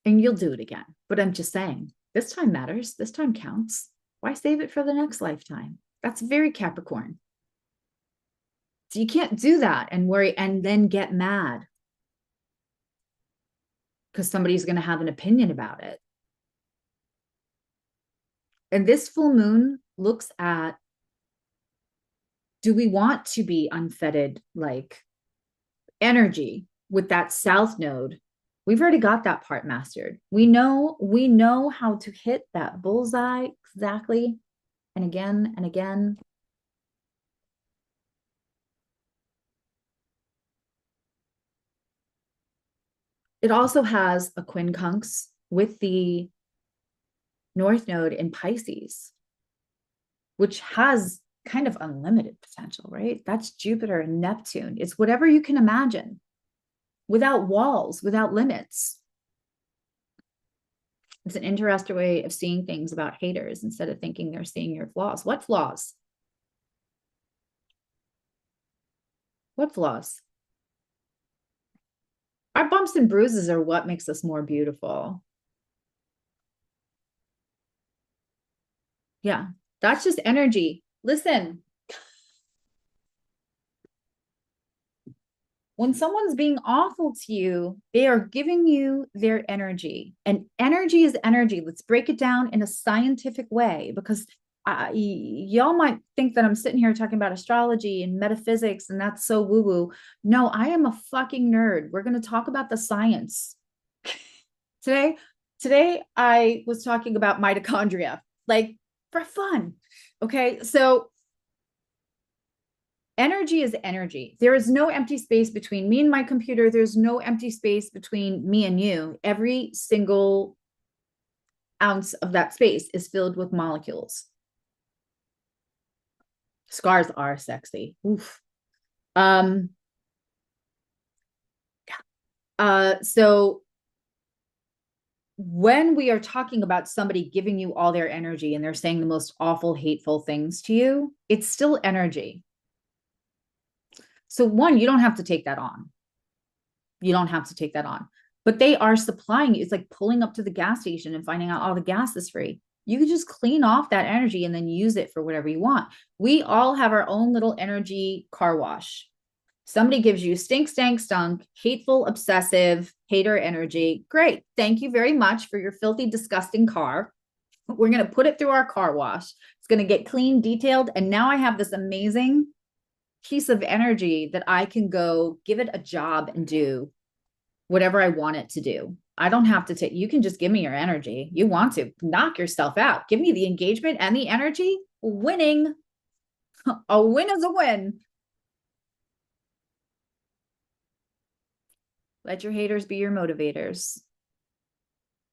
A: And you'll do it again. But I'm just saying, this time matters. This time counts. Why save it for the next lifetime? That's very Capricorn. So you can't do that and worry and then get mad because somebody's going to have an opinion about it. And this full moon looks at, do we want to be unfettered like energy with that south node? We've already got that part mastered. We know how to hit that bullseye exactly, and again and again. It also has a quincunx with the north node in Pisces, which has kind of unlimited potential, right? That's Jupiter and Neptune. It's whatever you can imagine, without walls, without limits. It's an interesting way of seeing things about haters instead of thinking they're seeing your flaws. What flaws? What flaws? Our bumps and bruises are what makes us more beautiful. Yeah, that's just energy. Listen, when someone's being awful to you, they are giving you their energy, and energy is energy. Let's break it down in a scientific way, because y'all might think that I'm sitting here talking about astrology and metaphysics and that's so woo woo. No, I am a fucking nerd. We're going to talk about the science today. I was talking about mitochondria, like, for fun. Okay, so energy is energy. There is no empty space between me and my computer. There's no empty space between me and you. Every single ounce of that space is filled with molecules. Scars are sexy. Oof. So when we are talking about somebody giving you all their energy and they're saying the most awful, hateful things to you, it's still energy. So one, you don't have to take that on. You don't have to take that on. But they are supplying you. It's like pulling up to the gas station and finding out all the gas is free. You can just clean off that energy and then use it for whatever you want. We all have our own little energy car wash. Somebody gives you stink, stank, stunk, hateful, obsessive, hater energy. Great. Thank you very much for your filthy, disgusting car. We're going to put it through our car wash. It's going to get clean, detailed. And now I have this amazing piece of energy that I can go give it a job and do whatever I want it to do. I don't have to take, you can just give me your energy. You want to knock yourself out. Give me the engagement and the energy. Winning. A win is a win. Let your haters be your motivators.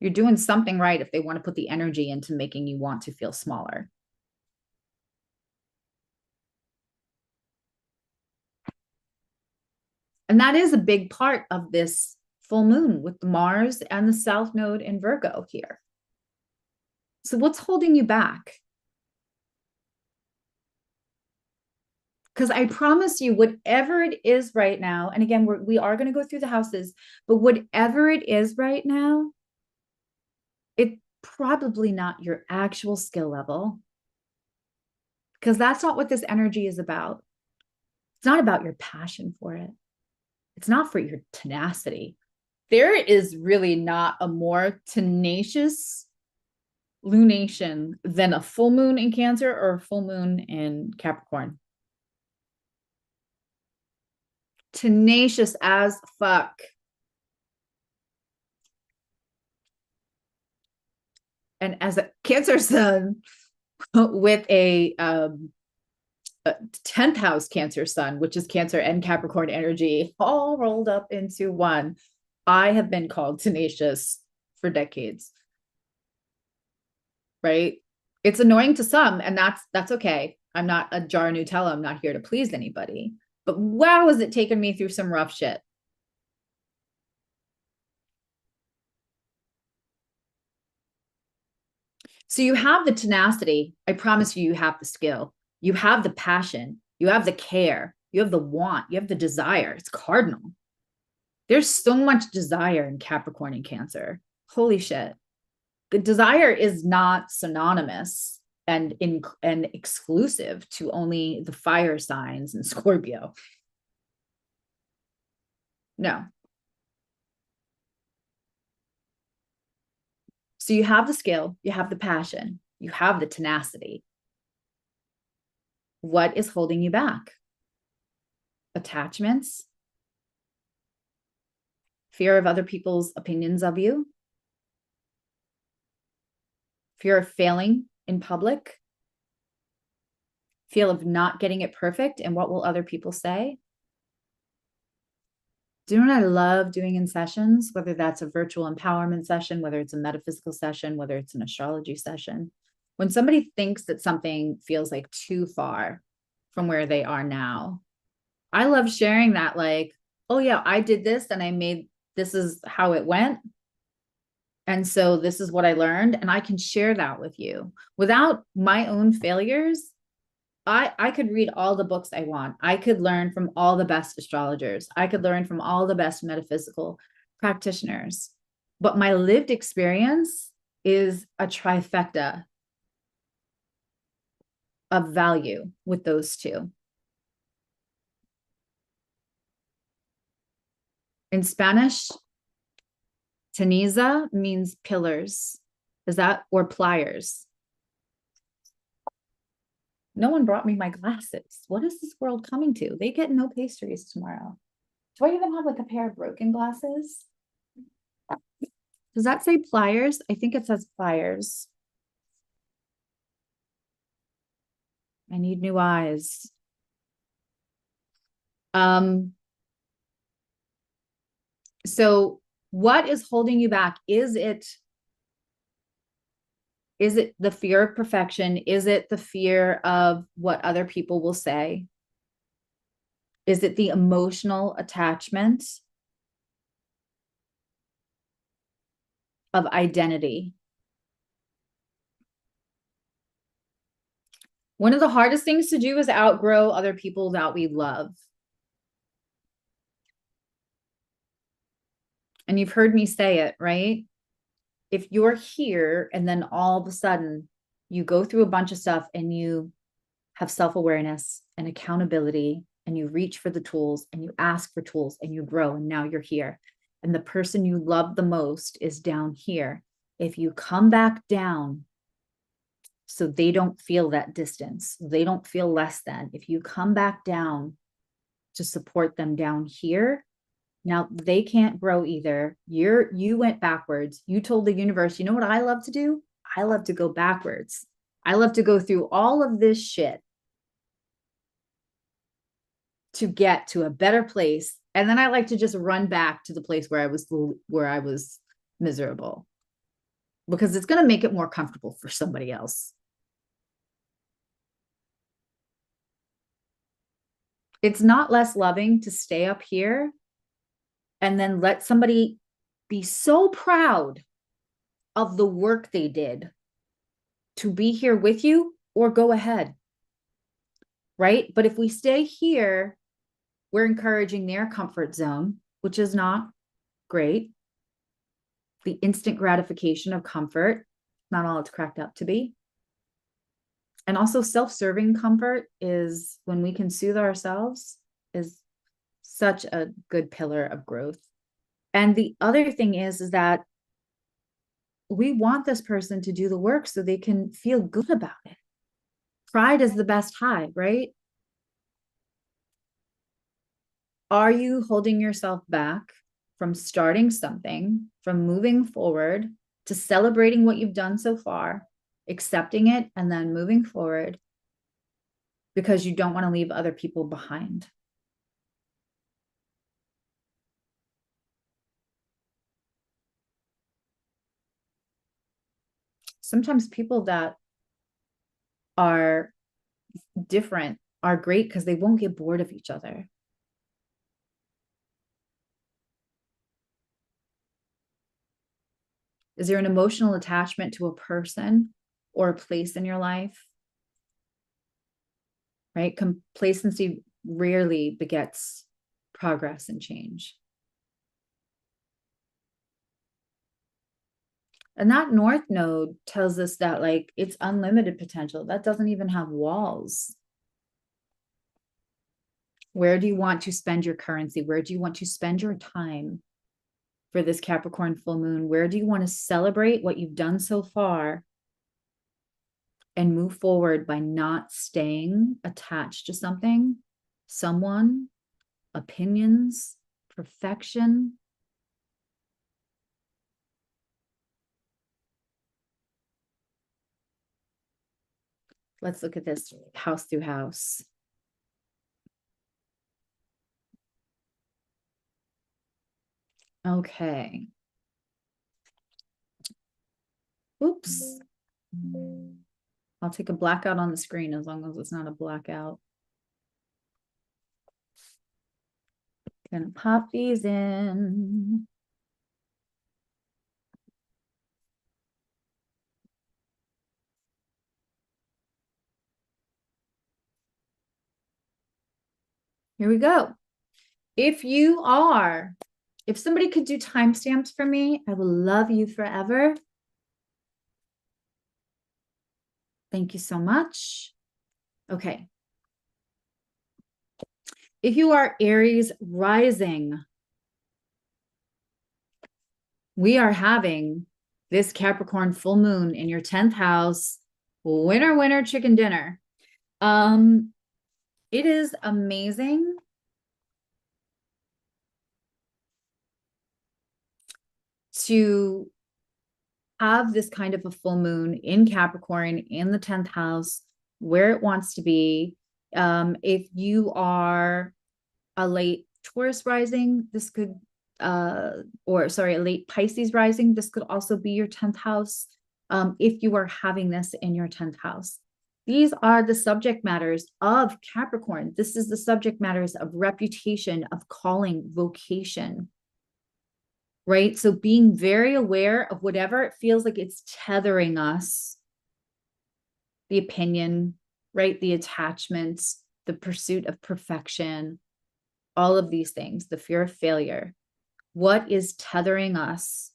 A: You're doing something right if they want to put the energy into making you want to feel smaller. And that is a big part of this full moon with Mars and the South Node in Virgo here. So what's holding you back? Because I promise you, whatever it is right now, and again, we are going to go through the houses, but whatever it is right now, it's probably not your actual skill level. Because that's not what this energy is about. It's not about your passion for it. It's not for your tenacity. There is really not a more tenacious lunation than a full moon in Cancer or a full moon in Capricorn. Tenacious as fuck. And as a Cancer sun with a 10th house Cancer sun, which is Cancer and Capricorn energy, all rolled up into one, I have been called tenacious for decades. Right? It's annoying to some, and that's okay. I'm not a jar of Nutella. I'm not here to please anybody. But wow, has it taken me through some rough shit. So you have the tenacity. I promise you, you have the skill. You have the passion. You have the care. You have the want. You have the desire. It's cardinal. There's so much desire in Capricorn and Cancer. Holy shit. The desire is not synonymous and exclusive to only the fire signs and Scorpio. No. So you have the skill, you have the passion, you have the tenacity. What is holding you back? Attachments, fear of other people's opinions of you, fear of failing in public, fear of not getting it perfect, and what will other people say? Do you know what I love doing in sessions, whether that's a virtual empowerment session, whether it's a metaphysical session, whether it's an astrology session? When somebody thinks that something feels like too far from where they are now, I love sharing that, like, oh yeah, I did this and I made, this is how it went. And so this is what I learned. And I can share that with you without my own failures. I could read all the books I want. I could learn from all the best astrologers. I could learn from all the best metaphysical practitioners. But my lived experience is a trifecta of value with those two. In Spanish, Teniza means pillars. Is that, or pliers? No one brought me my glasses. What is this world coming to? They get no pastries tomorrow. Do I even have like a pair of broken glasses? Does that say pliers? I think it says pliers. I need new eyes. So what is holding you back? Is it the fear of perfection? Is it the fear of what other people will say? Is it the emotional attachment of identity? One of the hardest things to do is outgrow other people that we love. And you've heard me say it, right? If you're here and then all of a sudden you go through a bunch of stuff and you have self-awareness and accountability and you reach for the tools and you ask for tools and you grow and now you're here and the person you love the most is down here. If you come back down so they don't feel that distance, they don't feel less than, if you come back down to support them down here, now they can't grow either. You went backwards. You told the universe, you know what I love to do? I love to go backwards. I love to go through all of this shit to get to a better place. And then I like to just run back to the place where I was miserable, because it's going to make it more comfortable for somebody else. It's not less loving to stay up here and then let somebody be so proud of the work they did to be here with you, or go ahead, right? But if we stay here, we're encouraging their comfort zone, which is not great. The instant gratification of comfort, not all it's cracked up to be. And also self-serving comfort is, when we can soothe ourselves, is such a good pillar of growth. And the other thing is that we want this person to do the work so they can feel good about it. Pride is the best high, right? Are you holding yourself back from starting something, from moving forward, to celebrating what you've done so far, accepting it, and then moving forward because you don't want to leave other people behind? Sometimes people that are different are great because they won't get bored of each other. Is there an emotional attachment to a person or a place in your life? Right? Complacency rarely begets progress and change. And that North Node tells us that, like, it's unlimited potential. That doesn't even have walls. Where do you want to spend your currency? Where do you want to spend your time? for this Capricorn full moon? Where do you want to celebrate what you've done so far and move forward by not staying attached to something, someone, opinions, perfection? Let's look at this house through house. Okay. Oops. I'll take a blackout on the screen as long as it's not a blackout. Gonna pop these in. Here we go. If somebody could do timestamps for me, I will love you forever. Thank you so much. Okay. If you are Aries rising, we are having this Capricorn full moon in your 10th house. Winner, winner, chicken dinner. It is amazing to have this kind of a full moon in Capricorn in the 10th house where it wants to be. If you are a late Taurus rising, this could, a late Pisces rising, this could also be your 10th house. If you are having this in your 10th house. These are the subject matters of Capricorn. This is the subject matters of reputation, of calling, vocation, right? So being very aware of whatever it feels like it's tethering us, the opinion, right? The attachments, the pursuit of perfection, all of these things, the fear of failure. What is tethering us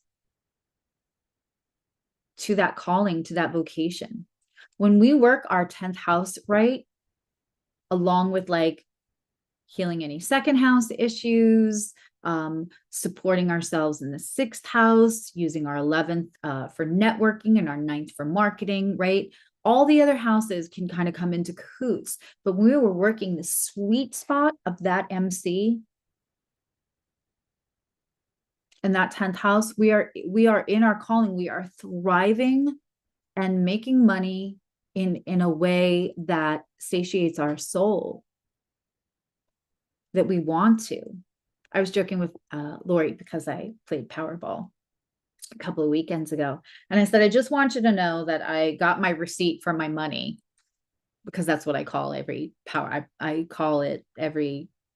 A: to that calling, to that vocation? When we work our 10th house right, along with like healing any second house issues, supporting ourselves in the 6th house, using our 11th for networking and our 9th for marketing, right? All the other houses can kind of come into cahoots. But when we were working the sweet spot of that MC and that 10th house, we are in our calling. We are thriving and making money in a way that satiates our soul, that we want to. I was joking with Lori because I played Powerball a couple of weekends ago. And I said, I just want you to know that I got my receipt for my money, because that's what I call every power. I call it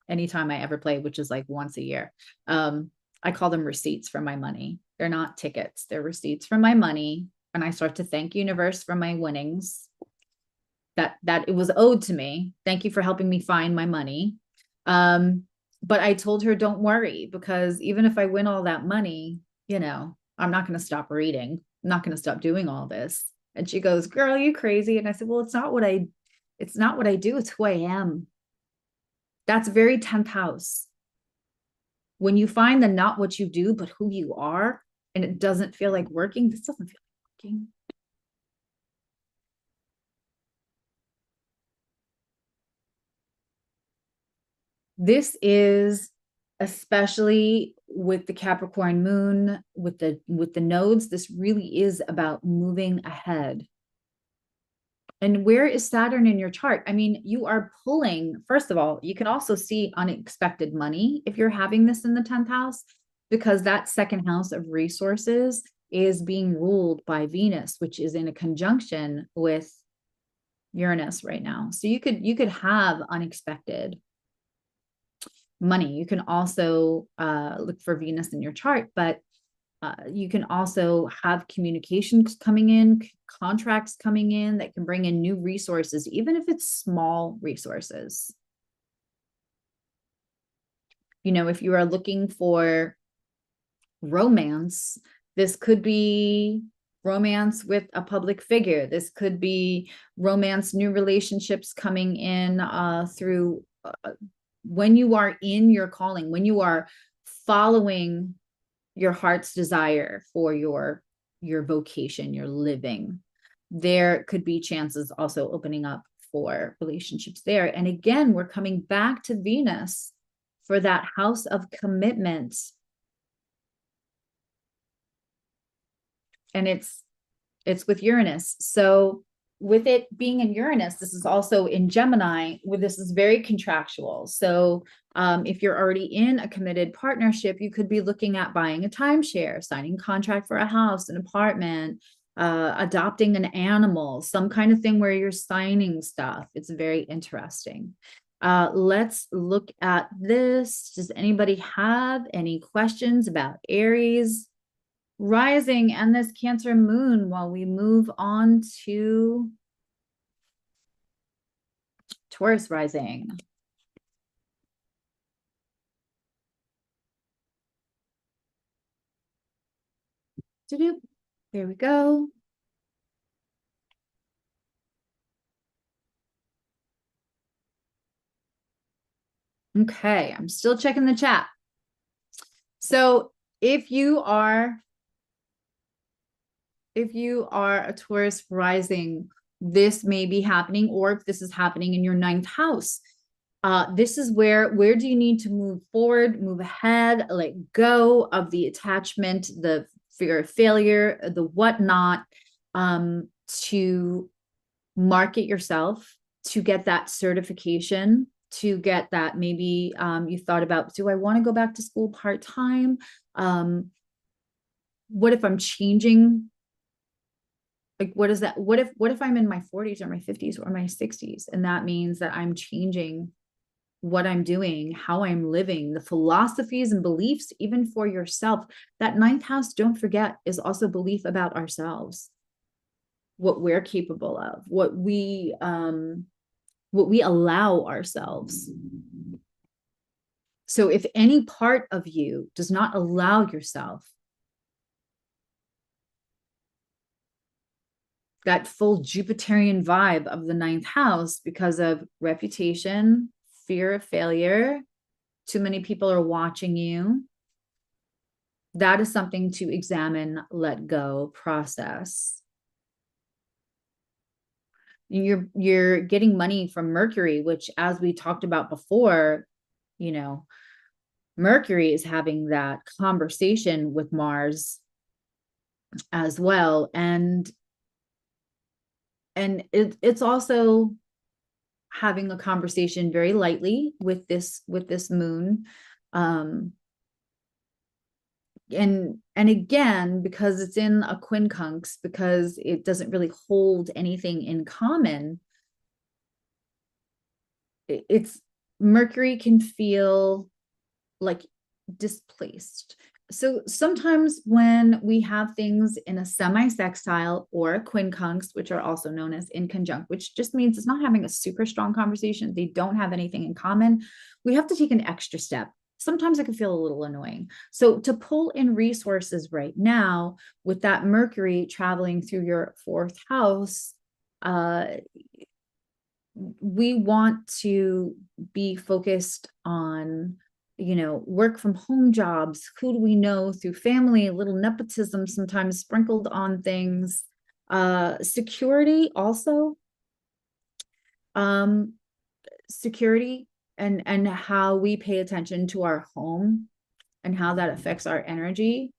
A: anytime I ever play, which is like once a year. I call them receipts for my money. They're not tickets. They're receipts for my money. And I start to thank universe for my winnings, that it was owed to me. Thank you for helping me find my money. But I told her, don't worry, because even if I win all that money, I'm not going to stop reading. I'm not going to stop doing all this. And she goes, girl, are you crazy? And I said, well, it's not what I do. It's who I am. That's very 10th house. When you find the not what you do, but who you are, and it doesn't feel like working, this doesn't feel like working. This is, especially with the Capricorn moon, with the nodes, this really is about moving ahead. And where is Saturn in your chart? I mean, you are pulling, first of all, you can also see unexpected money if you're having this in the 10th house, because that 2nd house of resources is being ruled by Venus, which is in a conjunction with Uranus right now. So you could have unexpected money. You can also look for Venus in your chart, but you can also have communications coming in, contracts coming in that can bring in new resources, even if it's small resources. If you are looking for romance, this could be romance with a public figure. This could be romance, new relationships coming in through when you are in your calling, when you are following your heart's desire for your vocation, your living. There could be chances also opening up for relationships there. And again, we're coming back to Venus for that house of commitment. And it's with Uranus. So with it being in Uranus, this is also in Gemini, where this is very contractual. So if you're already in a committed partnership, you could be looking at buying a timeshare, signing a contract for a house, an apartment, adopting an animal, some kind of thing where you're signing stuff. It's very interesting. Let's look at this. Does anybody have any questions about Aries rising and this Cancer moon while we move on to Taurus rising? There we go. Okay, I'm still checking the chat. So if you are a Taurus rising, this may be happening, or if this is happening in your ninth house, this is where do you need to move forward, move ahead, let go of the attachment, the fear of failure, the whatnot, to market yourself, to get that certification, to get that, maybe you thought about, do I want to go back to school part-time? What if I'm changing? Like, what is that? What if I'm in my 40s or my 50s or my 60s? And that means that I'm changing what I'm doing, how I'm living, the philosophies and beliefs, even for yourself. That ninth house, don't forget, is also belief about ourselves, what we're capable of, what we allow ourselves. So if any part of you does not allow yourself that full Jupiterian vibe of the ninth house because of reputation, fear of failure, too many people are watching you, that is something to examine, let go, process. You're getting money from Mercury, which, as we talked about before, you know, Mercury is having that conversation with Mars as well. And it's also having a conversation very lightly with this moon. And again, because it's in a quincunx, because it doesn't really hold anything in common, it's Mercury can feel like displaced. So sometimes when we have things in a semi-sextile or a quincunx, which are also known as in conjunct, which just means it's not having a super strong conversation, they don't have anything in common, we have to take an extra step. Sometimes it can feel a little annoying. So to pull in resources right now with that Mercury traveling through your fourth house, we want to be focused on, work from home jobs. Who do we know through family? A little nepotism sometimes sprinkled on things. Security also. Security and how we pay attention to our home and how that affects our energy.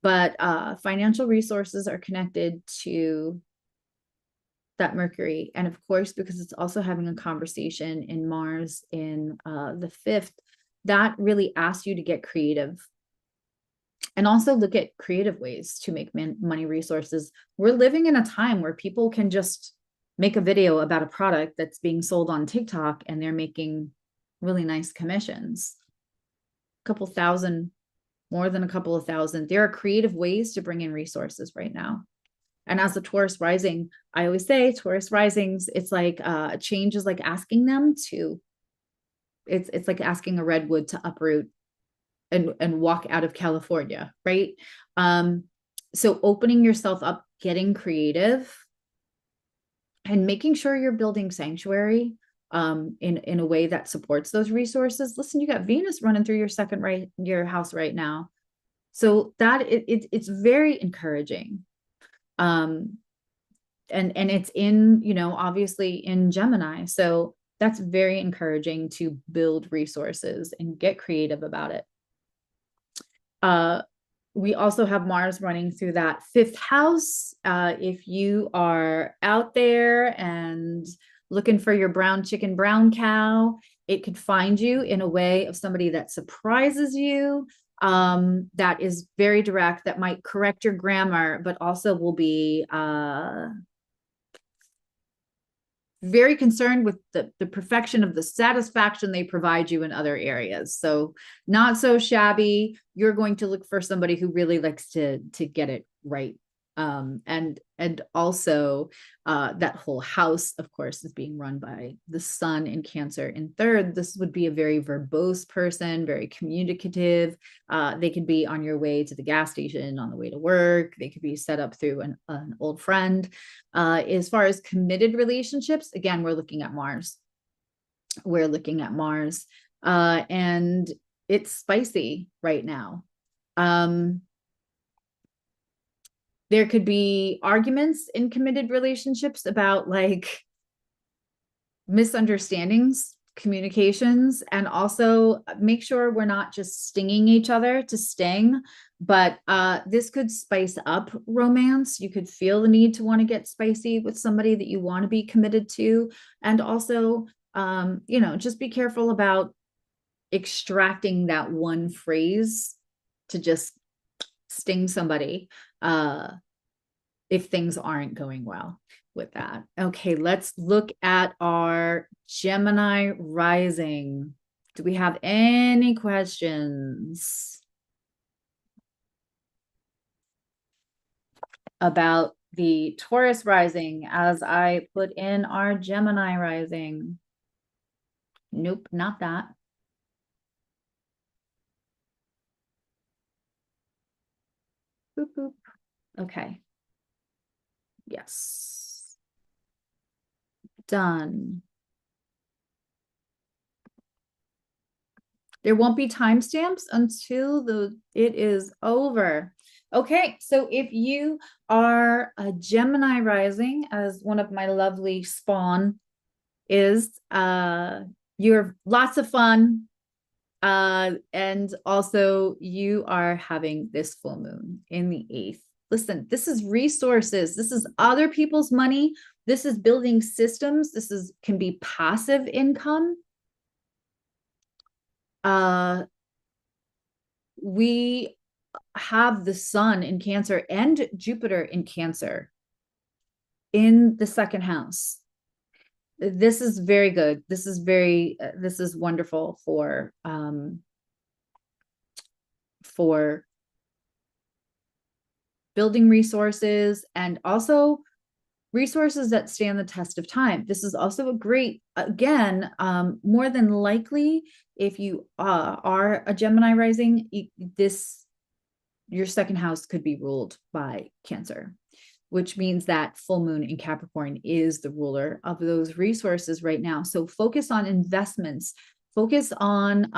A: But financial resources are connected to that Mercury. And of course, because it's also having a conversation in Mars in the 5th, that really asks you to get creative and also look at creative ways to make money resources. We're living in a time where people can just make a video about a product that's being sold on TikTok and they're making really nice commissions. A couple thousand, more than a couple of thousand. There are creative ways to bring in resources right now. And as a Taurus rising, I always say Taurus risings, it's like change is like asking them to, it's like asking a redwood to uproot and walk out of California, right? So opening yourself up, getting creative, and making sure you're building sanctuary in a way that supports those resources. Listen, you got Venus running through your house right now. So that it's very encouraging. And it's in, obviously in Gemini. So that's very encouraging to build resources and get creative about it. We also have Mars running through that fifth house. If you are out there and looking for your brown chicken, brown cow, it could find you in a way of somebody that surprises you, that is very direct, that might correct your grammar, but also will be very concerned with the perfection of the satisfaction they provide you in other areas. So not so shabby. You're going to look for somebody who really likes to get it right. And also that whole house, of course, is being run by the sun in Cancer in third. This would be a very verbose person, very communicative. They could be on your way to the gas station, on the way to work. They could be set up through an old friend. As far as committed relationships, again, we're looking at Mars. We're looking at Mars, and it's spicy right now. There could be arguments in committed relationships about like misunderstandings, communications, and also make sure we're not just stinging each other to sting, but this could spice up romance. You could feel the need to want to get spicy with somebody that you want to be committed to. And also, just be careful about extracting that one phrase to just sting somebody if things aren't going well with that. Okay, let's look at our Gemini rising. Do we have any questions about the Taurus rising as I put in our Gemini rising? Nope, not that. Boop, boop. Okay. Yes. Done. There won't be timestamps until it is over. Okay, so if you are a Gemini rising, as one of my lovely spawn is, you're lots of fun. And also you are having this full moon in the 8th. Listen, this is resources. This is other people's money. This is building systems. Can be passive income. We have the sun in Cancer and Jupiter in Cancer in the second house. This is very good. This is wonderful for building resources, and also resources that stand the test of time. This is also a great, again, more than likely, if you are a Gemini rising, your second house could be ruled by Cancer, which means that full moon in Capricorn is the ruler of those resources right now. So focus on investments, focus on,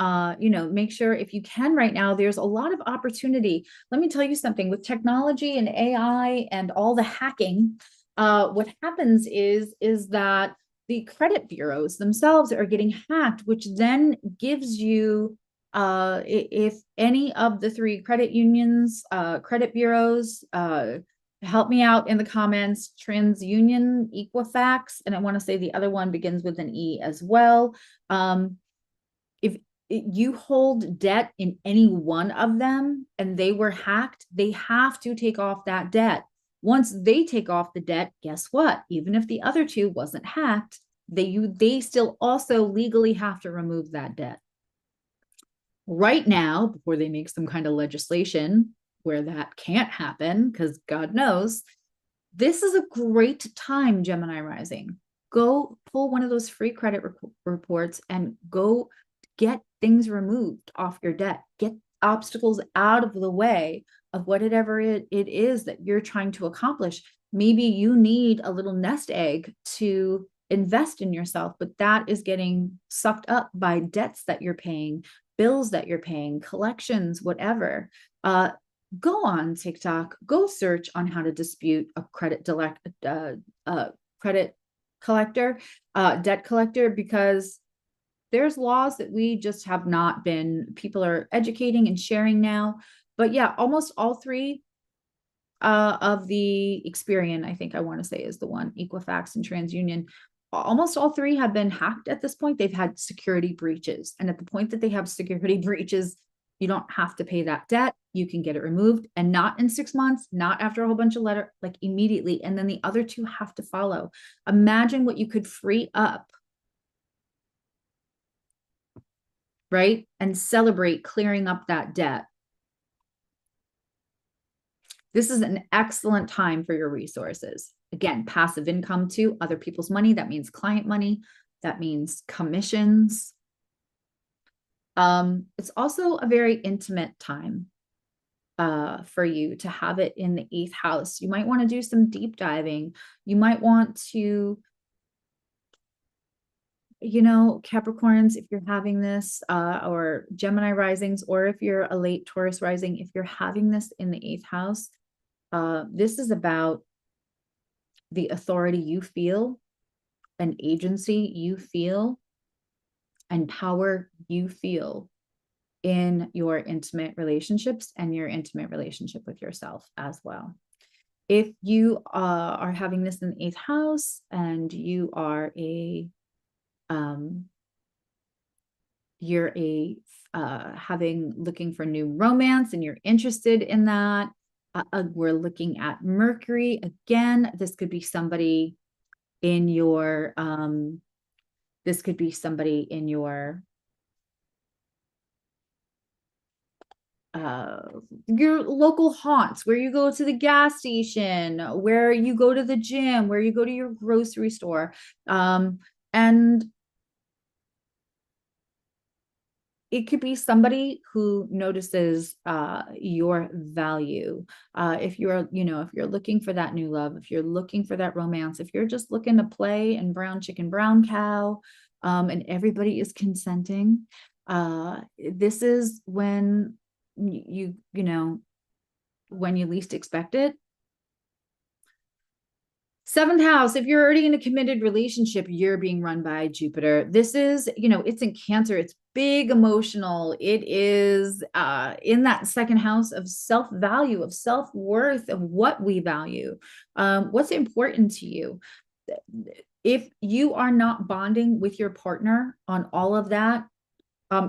A: make sure if you can right now, there's a lot of opportunity. Let me tell you something, with technology and AI and all the hacking, what happens is that the credit bureaus themselves are getting hacked, which then gives you, if any of the 3 credit unions, credit bureaus, help me out in the comments, TransUnion, Equifax, and I want to say the other one begins with an E as well. If you hold debt in any one of them and they were hacked, they have to take off that debt. Once they take off the debt, guess what? Even if the other 2 wasn't hacked, they still also legally have to remove that debt. Right now, before they make some kind of legislation where that can't happen, because God knows, this is a great time, Gemini rising. Go pull one of those free credit reports and go get things removed off your debt. Get obstacles out of the way of whatever it is that you're trying to accomplish. Maybe you need a little nest egg to invest in yourself, but that is getting sucked up by debts that you're paying, bills that you're paying, collections, whatever. go on TikTok, go search on how to dispute a credit collector, debt collector, because there's laws that we just have not been, people are educating and sharing now. But yeah, almost all three of the Experian, I think I want to say is the one, Equifax and TransUnion, almost all three have been hacked at this point. They've had security breaches. And at the point that they have security breaches, you don't have to pay that debt. You can get it removed, and not in 6 months, not after a whole bunch of letter, like immediately. And then the other two have to follow. Imagine what you could free up, right? And celebrate clearing up that debt. This is an excellent time for your resources. Again, passive income too, other people's money. That means client money. That means commissions. It's also a very intimate time for you to have it in the 8th house. You might want to do some deep diving. You might want to, you know, Capricorns, if you're having this, or Gemini risings, or if you're a late Taurus rising, if you're having this in the 8th house, this is about the authority you feel, and agency you feel, and power you feel in your intimate relationships and your intimate relationship with yourself as well. If you are having this in the 8th house and you are looking for new romance and you're interested in that, we're looking at Mercury again. This could be somebody in your your local haunts, where you go to the gas station, where you go to the gym, where you go to your grocery store. And it could be somebody who notices your value. If you're, if you're looking for that new love, if you're looking for that romance, if you're just looking to play and brown chicken, brown cow, and everybody is consenting, this is when when you least expect it. 7th house, if you're already in a committed relationship, you're being run by Jupiter. This is, it's in Cancer. It's big emotional. It is in that 2nd house of self-value, of self-worth, of what we value, what's important to you. If you are not bonding with your partner on all of that,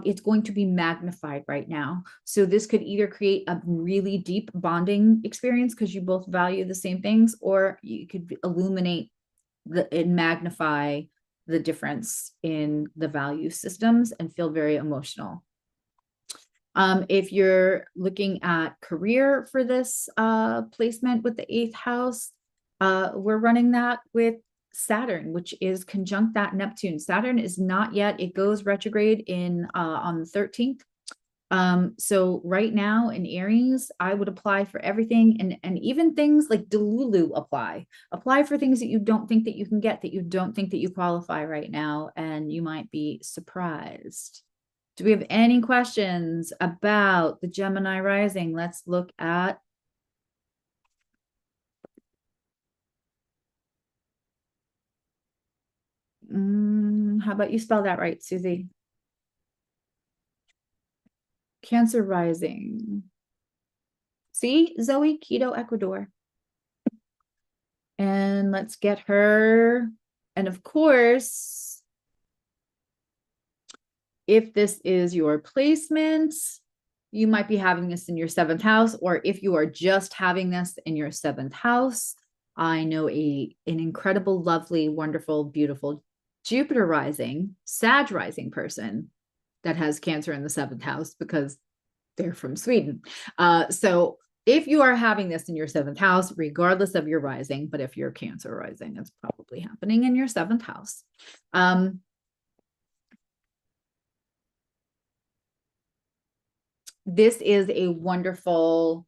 A: it's going to be magnified right now. So this could either create a really deep bonding experience because you both value the same things, or you could illuminate and magnify the difference in the value systems and feel very emotional. If you're looking at career for this placement with the 8th house, we're running that with Saturn, which is conjunct that Neptune. Saturn is not yet, it goes retrograde on the 13th. So right now in Aries, I would apply for everything, and even things like Delulu apply for things that you don't think that you can get, that you don't think that you qualify right now, and you might be surprised. Do we have any questions about the Gemini rising? Let's look at how about you spell that right, Susie? Cancer rising. See, Zoe, Quito, Ecuador. And let's get her. And of course, if this is your placement, you might be having this in your 7th house, or if you are just having this in your 7th house, I know an incredible, lovely, wonderful, beautiful Jupiter rising, Sag rising person that has Cancer in the 7th house because they're from Sweden. So if you are having this in your 7th house, regardless of your rising, but if you're Cancer rising, it's probably happening in your 7th house. This is a wonderful,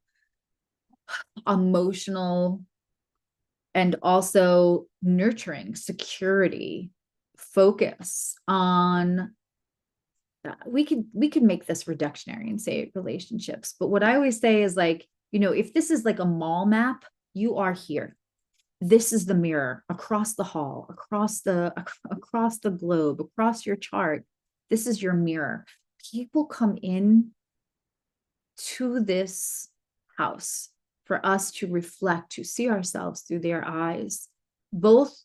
A: emotional, and also nurturing security focus on, we could make this reductionary and say relationships, but what I always say is, like, You know, if this is like a mall map, you are here. This is the mirror across the hall, across the globe, across your chart. This is your mirror. People come in to this house for us to reflect, to see ourselves through their eyes. Both,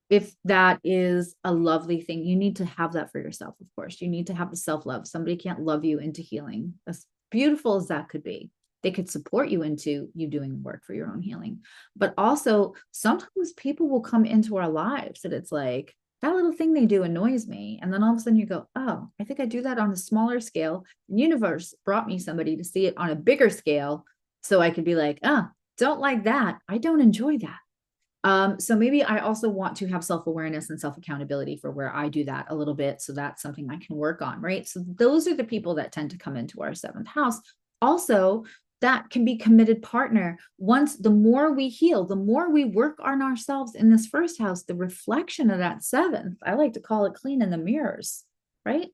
A: if that is a lovely thing, you need to have that for yourself, of course. You need to have the self-love. Somebody can't love you into healing, as beautiful as that could be. They could support you into you doing work for your own healing. But also, sometimes people will come into our lives that it's like, that little thing they do annoys me. And then all of a sudden you go, oh, I think I do that on a smaller scale. The universe brought me somebody to see it on a bigger scale. So I could be like, oh, don't like that. I don't enjoy that. So maybe I also want to have self-awareness and self-accountability for where I do that a little bit. So that's something I can work on, right? So those are the people that tend to come into our 7th house. Also, that can be committed partner. Once, the more we heal, the more we work on ourselves in this 1st house, the reflection of that 7th, I like to call it cleaning the mirrors, right?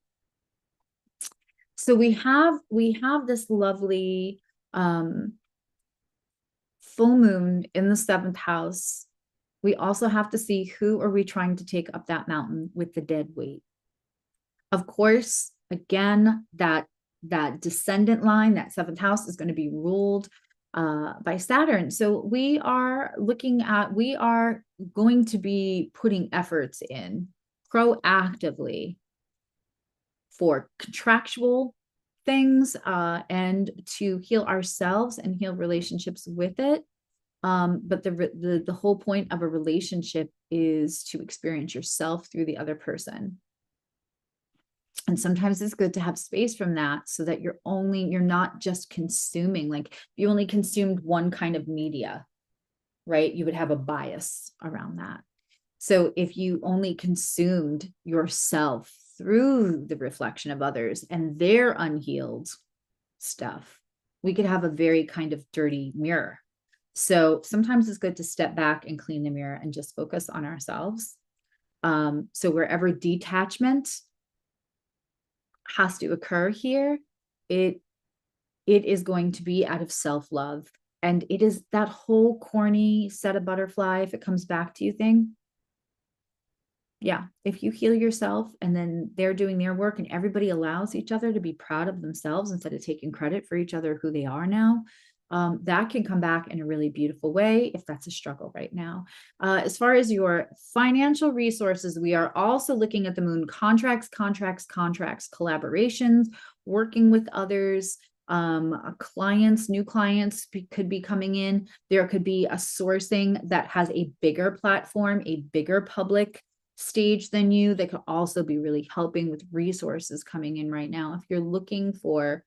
A: So we have this lovely full moon in the 7th house. We also have to see, who are we trying to take up that mountain with the dead weight? Of course, again, that descendant line, that 7th house, is going to be ruled by Saturn. So we are going to be putting efforts in proactively for contractual things and to heal ourselves and heal relationships with it. But the whole point of a relationship is to experience yourself through the other person. And sometimes it's good to have space from that, so that you're not just consuming. Like, if you only consumed one kind of media, right, you would have a bias around that. So if you only consumed yourself through the reflection of others and their unhealed stuff, we could have a very kind of dirty mirror. So sometimes it's good to step back and clean the mirror and just focus on ourselves. So wherever detachment has to occur here, it is going to be out of self-love. And it is that whole corny set a butterfly if it comes back to you thing. Yeah, if you heal yourself and then they're doing their work and everybody allows each other to be proud of themselves instead of taking credit for each other, who they are now, that can come back in a really beautiful way if that's a struggle right now. As far as your financial resources, we are also looking at the moon: contracts, collaborations, working with others, clients, new clients could be coming in. There could be a sourcing that has a bigger platform, a bigger public stage than you, that could also be really helping with resources coming in right now. If you're looking for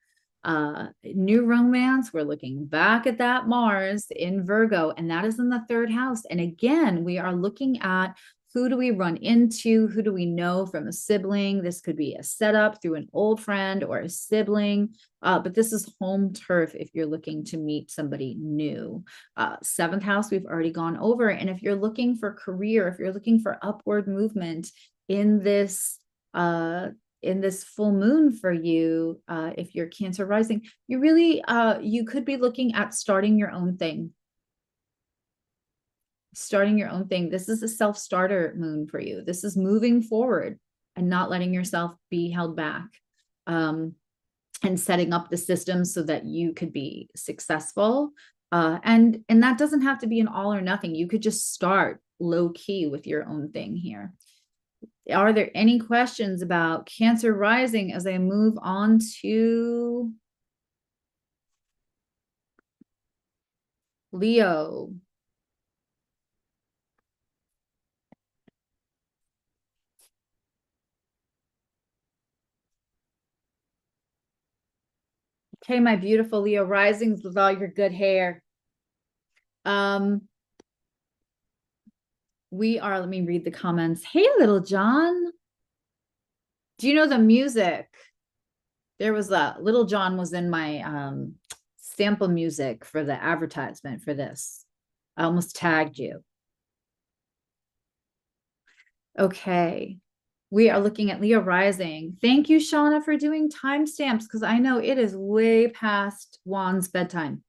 A: new romance, we're looking back at that Mars in Virgo, and that is in the 3rd house. And again, we are looking at, who do we run into? Who do we know from a sibling? This could be a setup through an old friend or a sibling, but this is home turf if you're looking to meet somebody new. 7th house, we've already gone over. And if you're looking for career, if you're looking for upward movement in this full moon for you, if you're Cancer rising, you really, you could be looking at starting your own thing. This is a self-starter moon for you. This is moving forward and not letting yourself be held back, and setting up the system so that you could be successful. And that doesn't have to be an all or nothing. You could just start low key with your own thing here. Are there any questions about Cancer rising as I move on to Leo? Okay, my beautiful Leo risings with all your good hair. Let me read the comments. Hey, little John. Do you know the music? There was Little John was in my sample music for the advertisement for this. I almost tagged you. Okay. We are looking at Leo rising. Thank you, Shauna, for doing timestamps, because I know it is way past Juan's bedtime.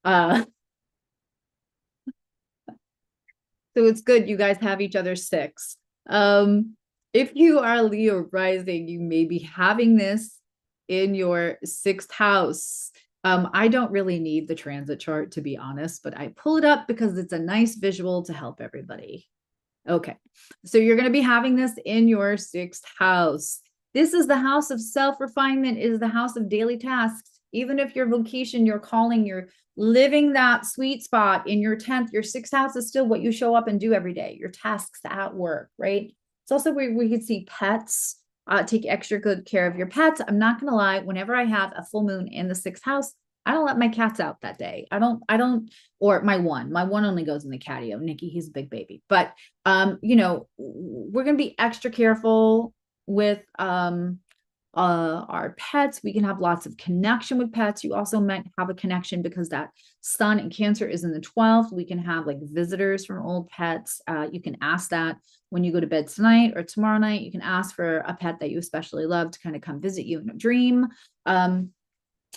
A: Uh, so it's good you guys have each other six. If you are Leo rising, you may be having this in your sixth house. I don't really need the transit chart, to be honest, but I pull it up because it's a nice visual to help everybody. Okay, so you're going to be having this in your sixth house. This is the house of self-refinement, is the house of daily tasks. Even if your vocation, your calling, you're living that sweet spot in your 10th, your sixth house is still what you show up and do every day, your tasks at work, right? It's also where we could see pets, take extra good care of your pets. I'm not going to lie, whenever I have a full moon in the sixth house, I don't let my cats out that day. Or my one only goes in the catio. Nikki, he's a big baby. But you know, we're going to be extra careful with our pets. We can have lots of connection with pets. You also might have a connection because that sun in Cancer is in the 12th. We can have like visitors from old pets. You can ask that when you go to bed tonight or tomorrow night. You can ask for a pet that you especially love to kind of come visit you in a dream.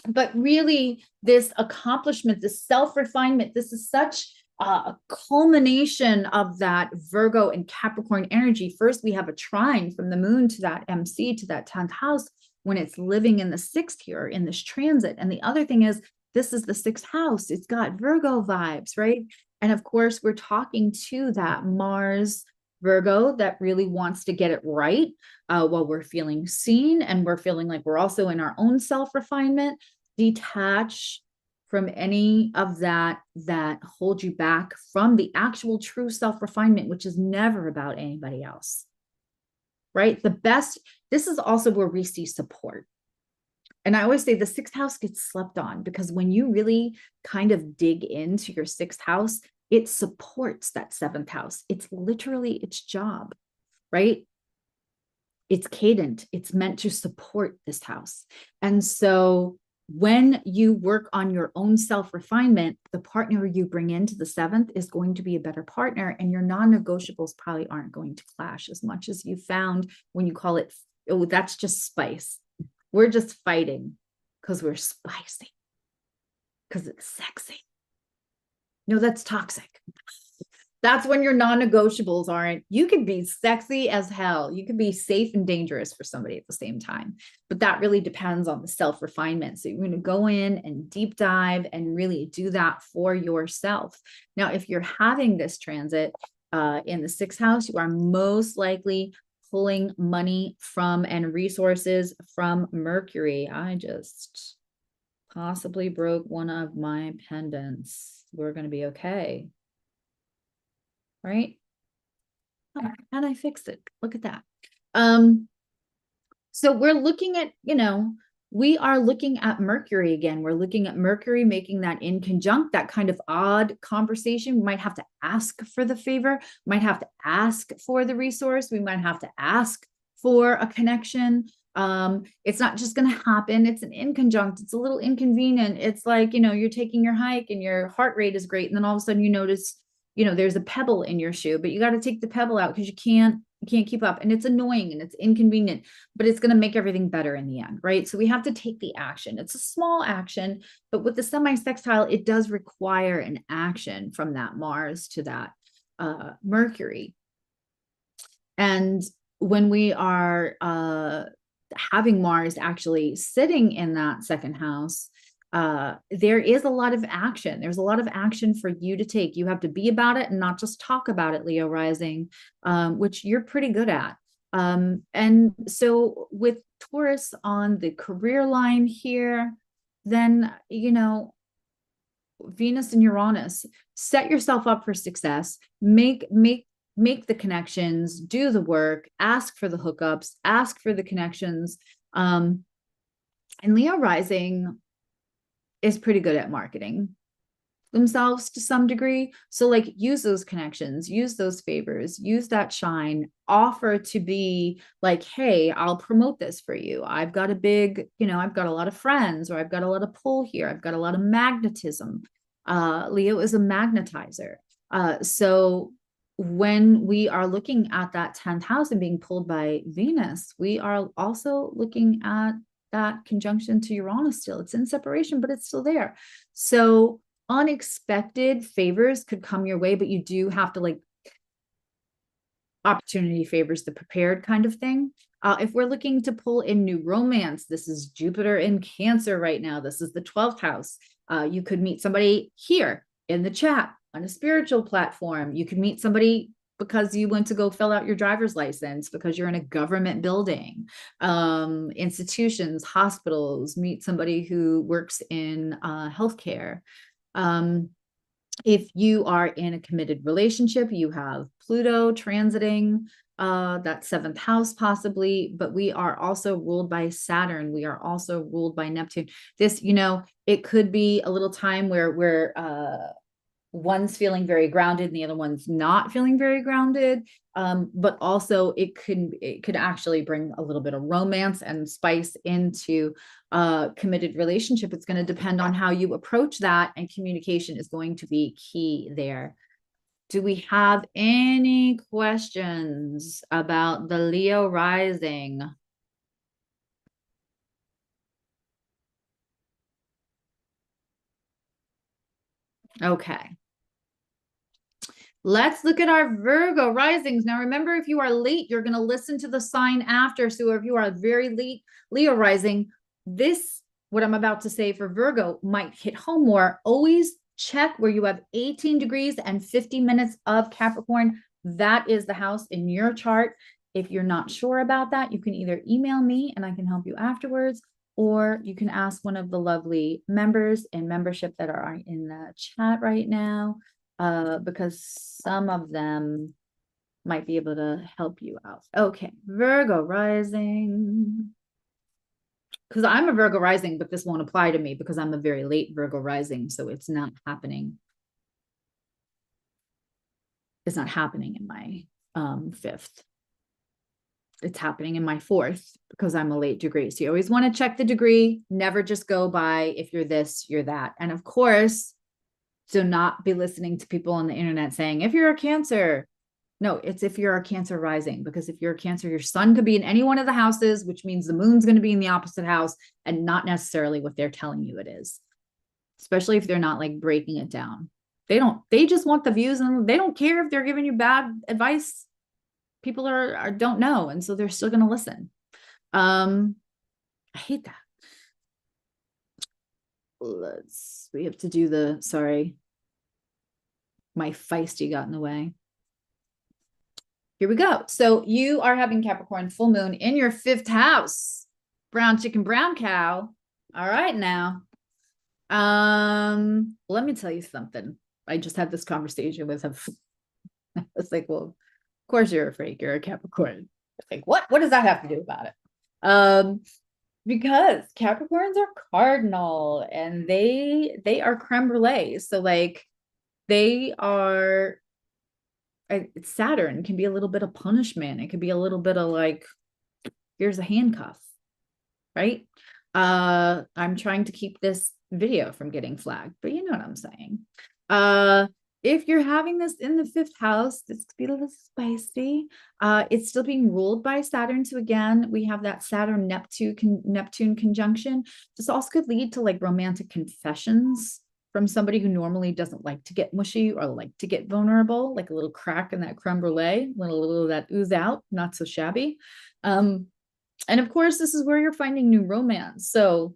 A: But really, this accomplishment, this self-refinement, this is such a culmination of that Virgo and Capricorn energy. First, we have a trine from the moon to that MC, to that 10th house, when it's living in the sixth here in this transit. And the other thing is, this is the sixth house. It's got Virgo vibes, right? And of course, we're talking to that Mars Virgo that really wants to get it right, while we're feeling seen and we're feeling like we're also in our own self-refinement. Detach from any of that holds you back from the actual true self-refinement, which is never about anybody else, right? This is also where we see support. And I always say the sixth house gets slept on, because when you really kind of dig into your sixth house, it supports that seventh house. It's literally its job, right? It's cadent. It's meant to support this house. And so when you work on your own self-refinement, the partner you bring into the seventh is going to be a better partner, and your non-negotiables probably aren't going to clash as much as you found when you call it, oh, that's just spice. We're just fighting because we're spicy, because it's sexy. No, that's toxic. That's when your non-negotiables aren't. You could be sexy as hell. You could be safe and dangerous for somebody at the same time. But that really depends on the self-refinement. So you're going to go in and deep dive and really do that for yourself. Now, if you're having this transit in the sixth house, you are most likely pulling money from and resources from Mercury. I just possibly broke one of my pendants. We're going to be okay. Right? Oh, and I fixed it. Look at that. So we're looking at, we are looking at Mercury again. We're looking at Mercury making that in conjunct, that kind of odd conversation. We might have to ask for the favor, might have to ask for the resource. We might have to ask for a connection. It's not just going to happen. It's an inconjunct. It's a little inconvenient. It's like, you're taking your hike and your heart rate is great. And then all of a sudden you notice, there's a pebble in your shoe, but you got to take the pebble out because you can't keep up, and it's annoying and it's inconvenient, but it's going to make everything better in the end, right? So we have to take the action. It's a small action, but with the semi-sextile, it does require an action from that Mars to that Mercury. And when we are having Mars actually sitting in that second house, there is a lot of action. There's a lot of action for you to take. You have to be about it and not just talk about it, Leo rising, which you're pretty good at. And so with Taurus on the career line here, then, Venus and Uranus, set yourself up for success, make the connections, do the work, ask for the hookups, ask for the connections. And Leo rising is pretty good at marketing themselves to some degree. So like, use those connections, use those favors, use that shine, offer to be like, hey, I'll promote this for you. I've got a big, I've got a lot of friends, or I've got a lot of pull here. I've got a lot of magnetism. Leo is a magnetizer. So when we are looking at that 10th house and being pulled by Venus, we are also looking at that conjunction to Uranus still. It's in separation, but it's still there. So unexpected favors could come your way, but you do have to like, opportunity favors the prepared kind of thing. If we're looking to pull in new romance, this is Jupiter in Cancer right now. This is the 12th house. You could meet somebody here in the chat on a spiritual platform. You could meet somebody because you went to go fill out your driver's license, because you're in a government building, institutions, hospitals, meet somebody who works in healthcare. If you are in a committed relationship, you have Pluto transiting that 7th house possibly, but we are also ruled by Saturn. We are also ruled by Neptune. This, you know, it could be a little time where one's feeling very grounded and the other one's not feeling very grounded. But also it could actually bring a little bit of romance and spice into a committed relationship. It's going to depend on how you approach that, and communication is going to be key there. Do we have any questions about the Leo rising? Okay. Let's look at our Virgo risings. Now, remember, if you are late, you're going to listen to the sign after. So if you are very late Leo rising, this, what I'm about to say for Virgo, might hit home more. Always check where you have 18 degrees and 50 minutes of Capricorn. That is the house in your chart. If you're not sure about that, you can either email me and I can help you afterwards, or you can ask one of the lovely members in membership that are in the chat right now, because some of them might be able to help you out. Okay, Virgo rising. Because I'm a Virgo rising, but this won't apply to me because I'm a very late Virgo rising, so it's not happening. It's not happening in my 5th. It's happening in my 4th because I'm a late degree. So you always want to check the degree. Never just go by if you're this, you're that. And of course, do not be listening to people on the internet saying, if you're a Cancer. No, it's if you're a Cancer rising, because if you're a Cancer, your sun could be in any one of the houses, which means the moon's going to be in the opposite house and not necessarily what they're telling you it is, especially if they're not like breaking it down. They just want the views, and they don't care if they're giving you bad advice. People don't know. And so they're still going to listen. I hate that. We have to do sorry, my feisty got in the way. Here we go. So you are having Capricorn full moon in your 5th house. Brown chicken, brown cow. All right now. Let me tell you something. I just had this conversation with him. It's like, well, of course you're afraid you're a Capricorn. It's like, what does that have to do about it? Because Capricorns are cardinal and they are creme brulee. So like they are, Saturn can be a little bit of punishment. It could be a little bit of like, here's a handcuff, right? I'm trying to keep this video from getting flagged, but you know what I'm saying. If you're having this in the 5th house, this could be a little spicy. It's still being ruled by Saturn. So again, we have that Saturn Neptune conjunction. This also could lead to like romantic confessions from somebody who normally doesn't like to get mushy or like to get vulnerable, like a little crack in that creme brulee, a little of that ooze out, not so shabby. And of course, this is where you're finding new romance. So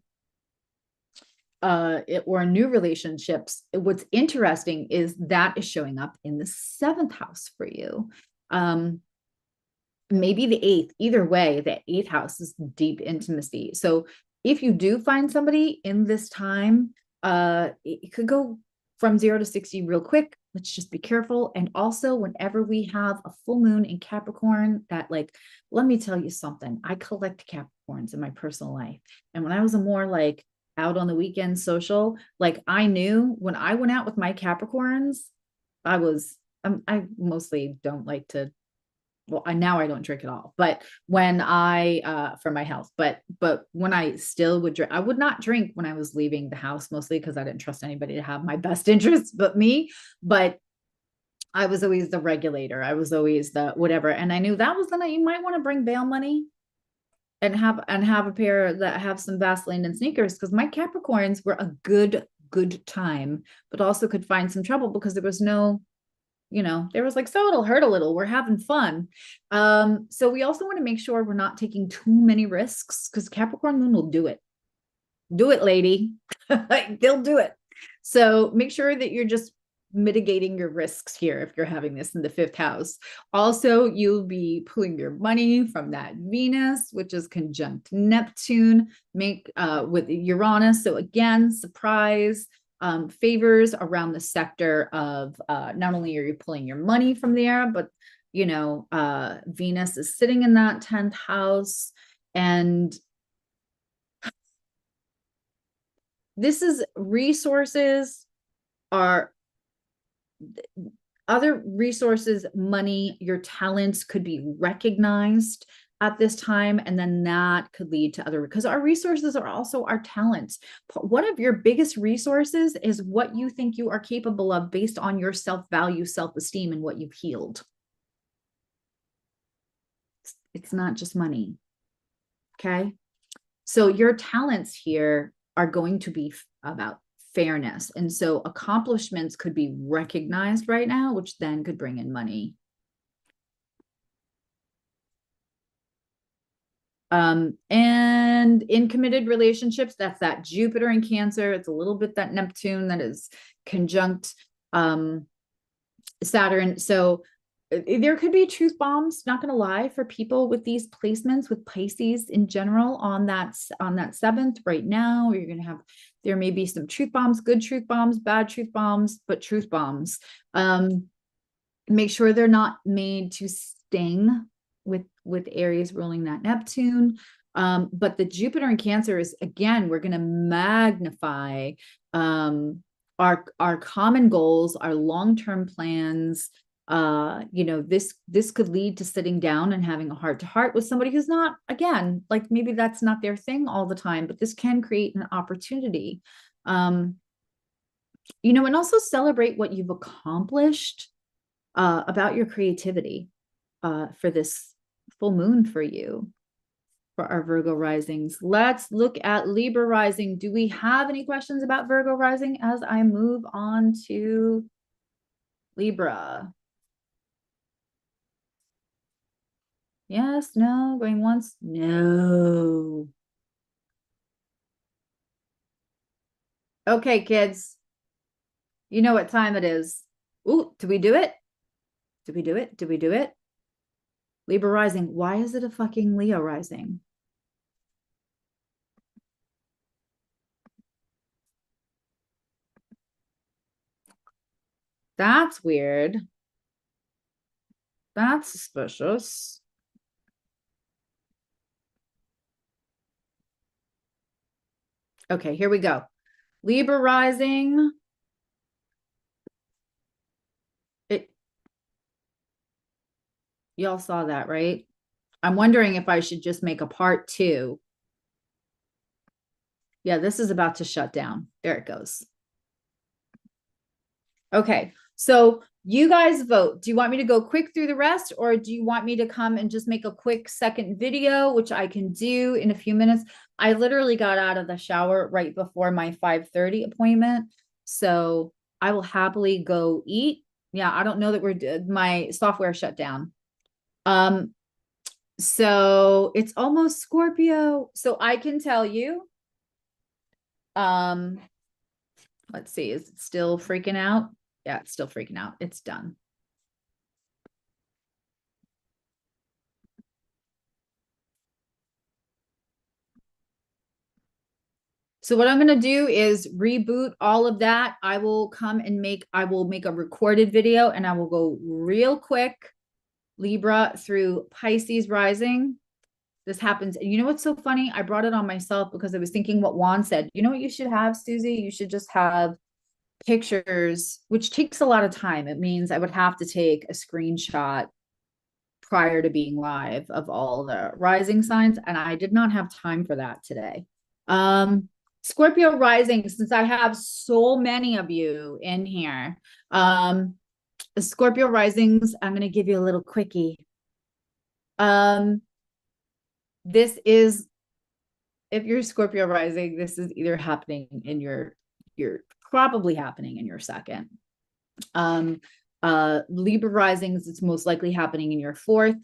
A: or new relationships. What's interesting is that is showing up in the 7th house for you. Maybe the 8th, either way, the 8th house is deep intimacy. So if you do find somebody in this time, it could go from 0 to 60 real quick. Let's just be careful. And also whenever we have a full moon in Capricorn, that like, let me tell you something, I collect Capricorns in my personal life. And when I was a more like out on the weekend social, like I knew when I went out with my Capricorns, I mostly don't like to, well, now I don't drink at all, but when I, for my health, but when I still would drink, I would not drink when I was leaving the house, mostly because I didn't trust anybody to have my best interests but me. But I was always the regulator. I was always the whatever. And I knew that was you might want to bring bail money and have a pair that have some Vaseline and sneakers, because my Capricorns were a good good time, but also could find some trouble because there was no, there was like, so it'll hurt a little. We're having fun. So we also want to make sure we're not taking too many risks because Capricorn moon will do it. Do it, lady. Like, they'll do it. So make sure that you're just mitigating your risks here if you're having this in the fifth house. Also, you'll be pulling your money from that Venus, which is conjunct Neptune, with Uranus. So again, surprise, favors around the sector of not only are you pulling your money from there, but Venus is sitting in that 10th house. And this is resources are other resources, money, your talents could be recognized at this time. And then that could lead to other, because our resources are also our talents. One of your biggest resources is what you think you are capable of based on your self-value, self-esteem, and what you've healed. It's not just money. Okay. So your talents here are going to be about fairness. And so accomplishments could be recognized right now, which then could bring in money. And in committed relationships, that's that Jupiter in Cancer. It's a little bit that Neptune that is conjunct Saturn. So there could be truth bombs, not going to lie, for people with these placements with Pisces in general on that 7th right now. You're going to have, there may be some truth bombs, good truth bombs, bad truth bombs, but truth bombs. Make sure they're not made to sting with Aries ruling that Neptune. But the Jupiter in Cancer is, again, we're going to magnify our common goals, our long-term plans. This could lead to sitting down and having a heart-to-heart with somebody who's not, again, like maybe that's not their thing all the time, but this can create an opportunity. And also celebrate what you've accomplished about your creativity for this full moon for you, for our Virgo risings. Let's look at Libra rising. Do we have any questions about Virgo rising as I move on to Libra? Yes, no, going once, no. Okay, kids, you know what time it is. Ooh, did we do it? Did we do it? Did we do it? Libra rising. Why is it a fucking Leo rising? That's weird. That's suspicious. Okay, here we go. Libra rising. Y'all saw that, right? I'm wondering if I should just make a part 2. Yeah, this is about to shut down. There it goes. Okay, so you guys vote. Do you want me to go quick through the rest, or do you want me to come and just make a quick second video, which I can do in a few minutes? I literally got out of the shower right before my 5:30 appointment, so I will happily go eat. Yeah, I don't know that my software shut down. So it's almost Scorpio. So I can tell you, let's see, is it still freaking out? Yeah, it's still freaking out. It's done. So what I'm going to do is reboot all of that. I will make a recorded video and I will go real quick, Libra through Pisces rising. This happens. And you know what's so funny? I brought it on myself because I was thinking what Juan said. You know what you should have, Susie? You should just have pictures, which takes a lot of time. It means I would have to take a screenshot prior to being live of all the rising signs. And I did not have time for that today. Scorpio rising, since I have so many of you in here, Scorpio risings, I'm going to give you a little quickie. This is, if you're Scorpio rising, this is either happening in your probably happening in your second. Libra risings, it's most likely happening in your fourth.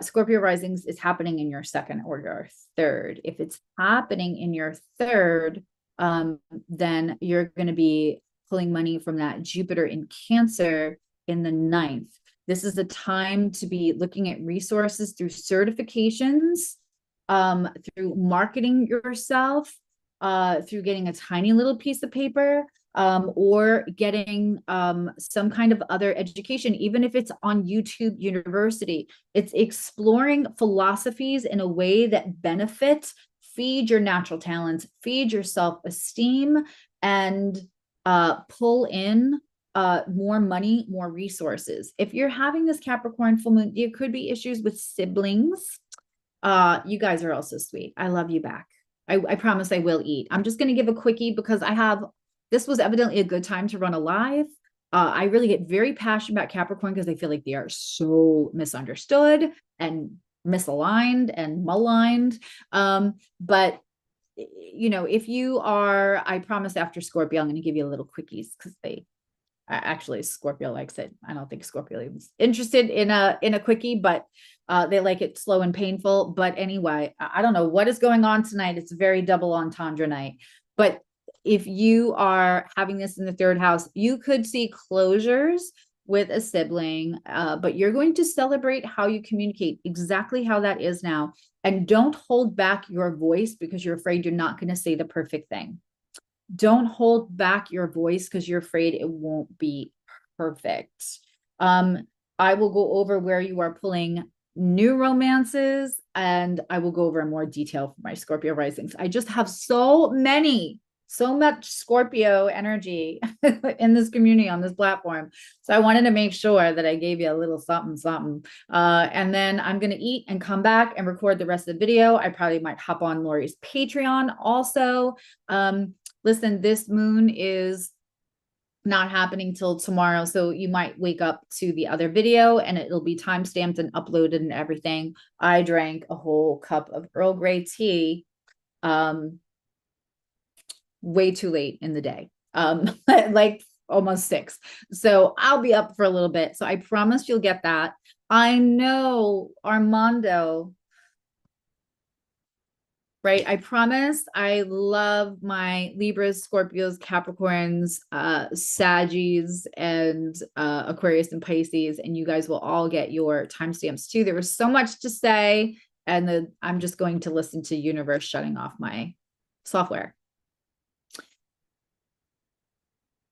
A: Scorpio risings is happening in your second or your third. If it's happening in your third, then you're going to be pulling money from that Jupiter in Cancer in the ninth. This is the time to be looking at resources through certifications, through marketing yourself, through getting a tiny little piece of paper, or getting some kind of other education, even if it's on YouTube University. It's exploring philosophies in a way that benefits, feed your natural talents, feed your self-esteem, and pull in more money, more resources. If you're having this Capricorn full moon, there could be issues with siblings. You guys are also sweet. I love you back. I promise I will eat. I'm just going to give a quickie because this was evidently a good time to run a live. I really get very passionate about Capricorn because I feel like they are so misunderstood and misaligned and maligned. But you know, if you are, I promise after Scorpio, I'm going to give you a little quickies because actually Scorpio likes it. I don't think Scorpio is interested in a quickie, but they like it slow and painful. But anyway, I don't know what is going on tonight. It's a very double entendre night. But if you are having this in the third house, you could see closures with a sibling, but you're going to celebrate how you communicate, exactly how that is now. And don't hold back your voice because you're afraid you're not going to say the perfect thing. Don't hold back your voice because you're afraid it won't be perfect. I will go over where you are pulling new romances, and I will go over in more detail for my Scorpio risings. I just have so much Scorpio energy in this community on this platform. So I wanted to make sure that I gave you a little something. And then I'm going to eat and come back and record the rest of the video. I probably might hop on Lori's Patreon also. Listen, this moon is not happening till tomorrow. So you might wake up to the other video and it'll be timestamped and uploaded and everything. I drank a whole cup of Earl Grey tea. Way too late in the day, like almost 6. So I'll be up for a little bit. So I promise you'll get that. I know Armando, right? I promise. I love my Libras, Scorpios, Capricorns, Saggies, and Aquarius and Pisces, and you guys will all get your timestamps too. There was so much to say, and I'm just going to listen to universe shutting off my software.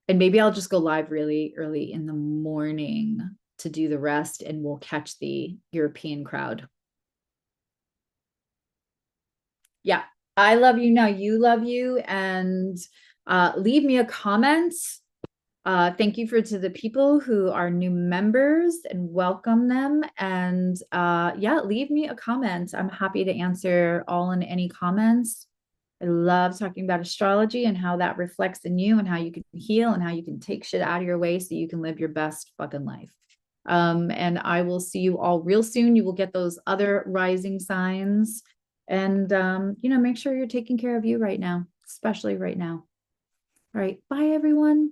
A: And maybe I'll just go live really early in the morning to do the rest, and we'll catch the European crowd. Yeah, I love you. Now you love you. And leave me a comment. Thank you to the people who are new members, and welcome them. And yeah, leave me a comment. I'm happy to answer all and any comments. I love talking about astrology and how that reflects in you and how you can heal and how you can take shit out of your way so you can live your best fucking life. And I will see you all real soon. You will get those other rising signs, and you know, make sure you're taking care of you right now, especially right now. All right. Bye, everyone.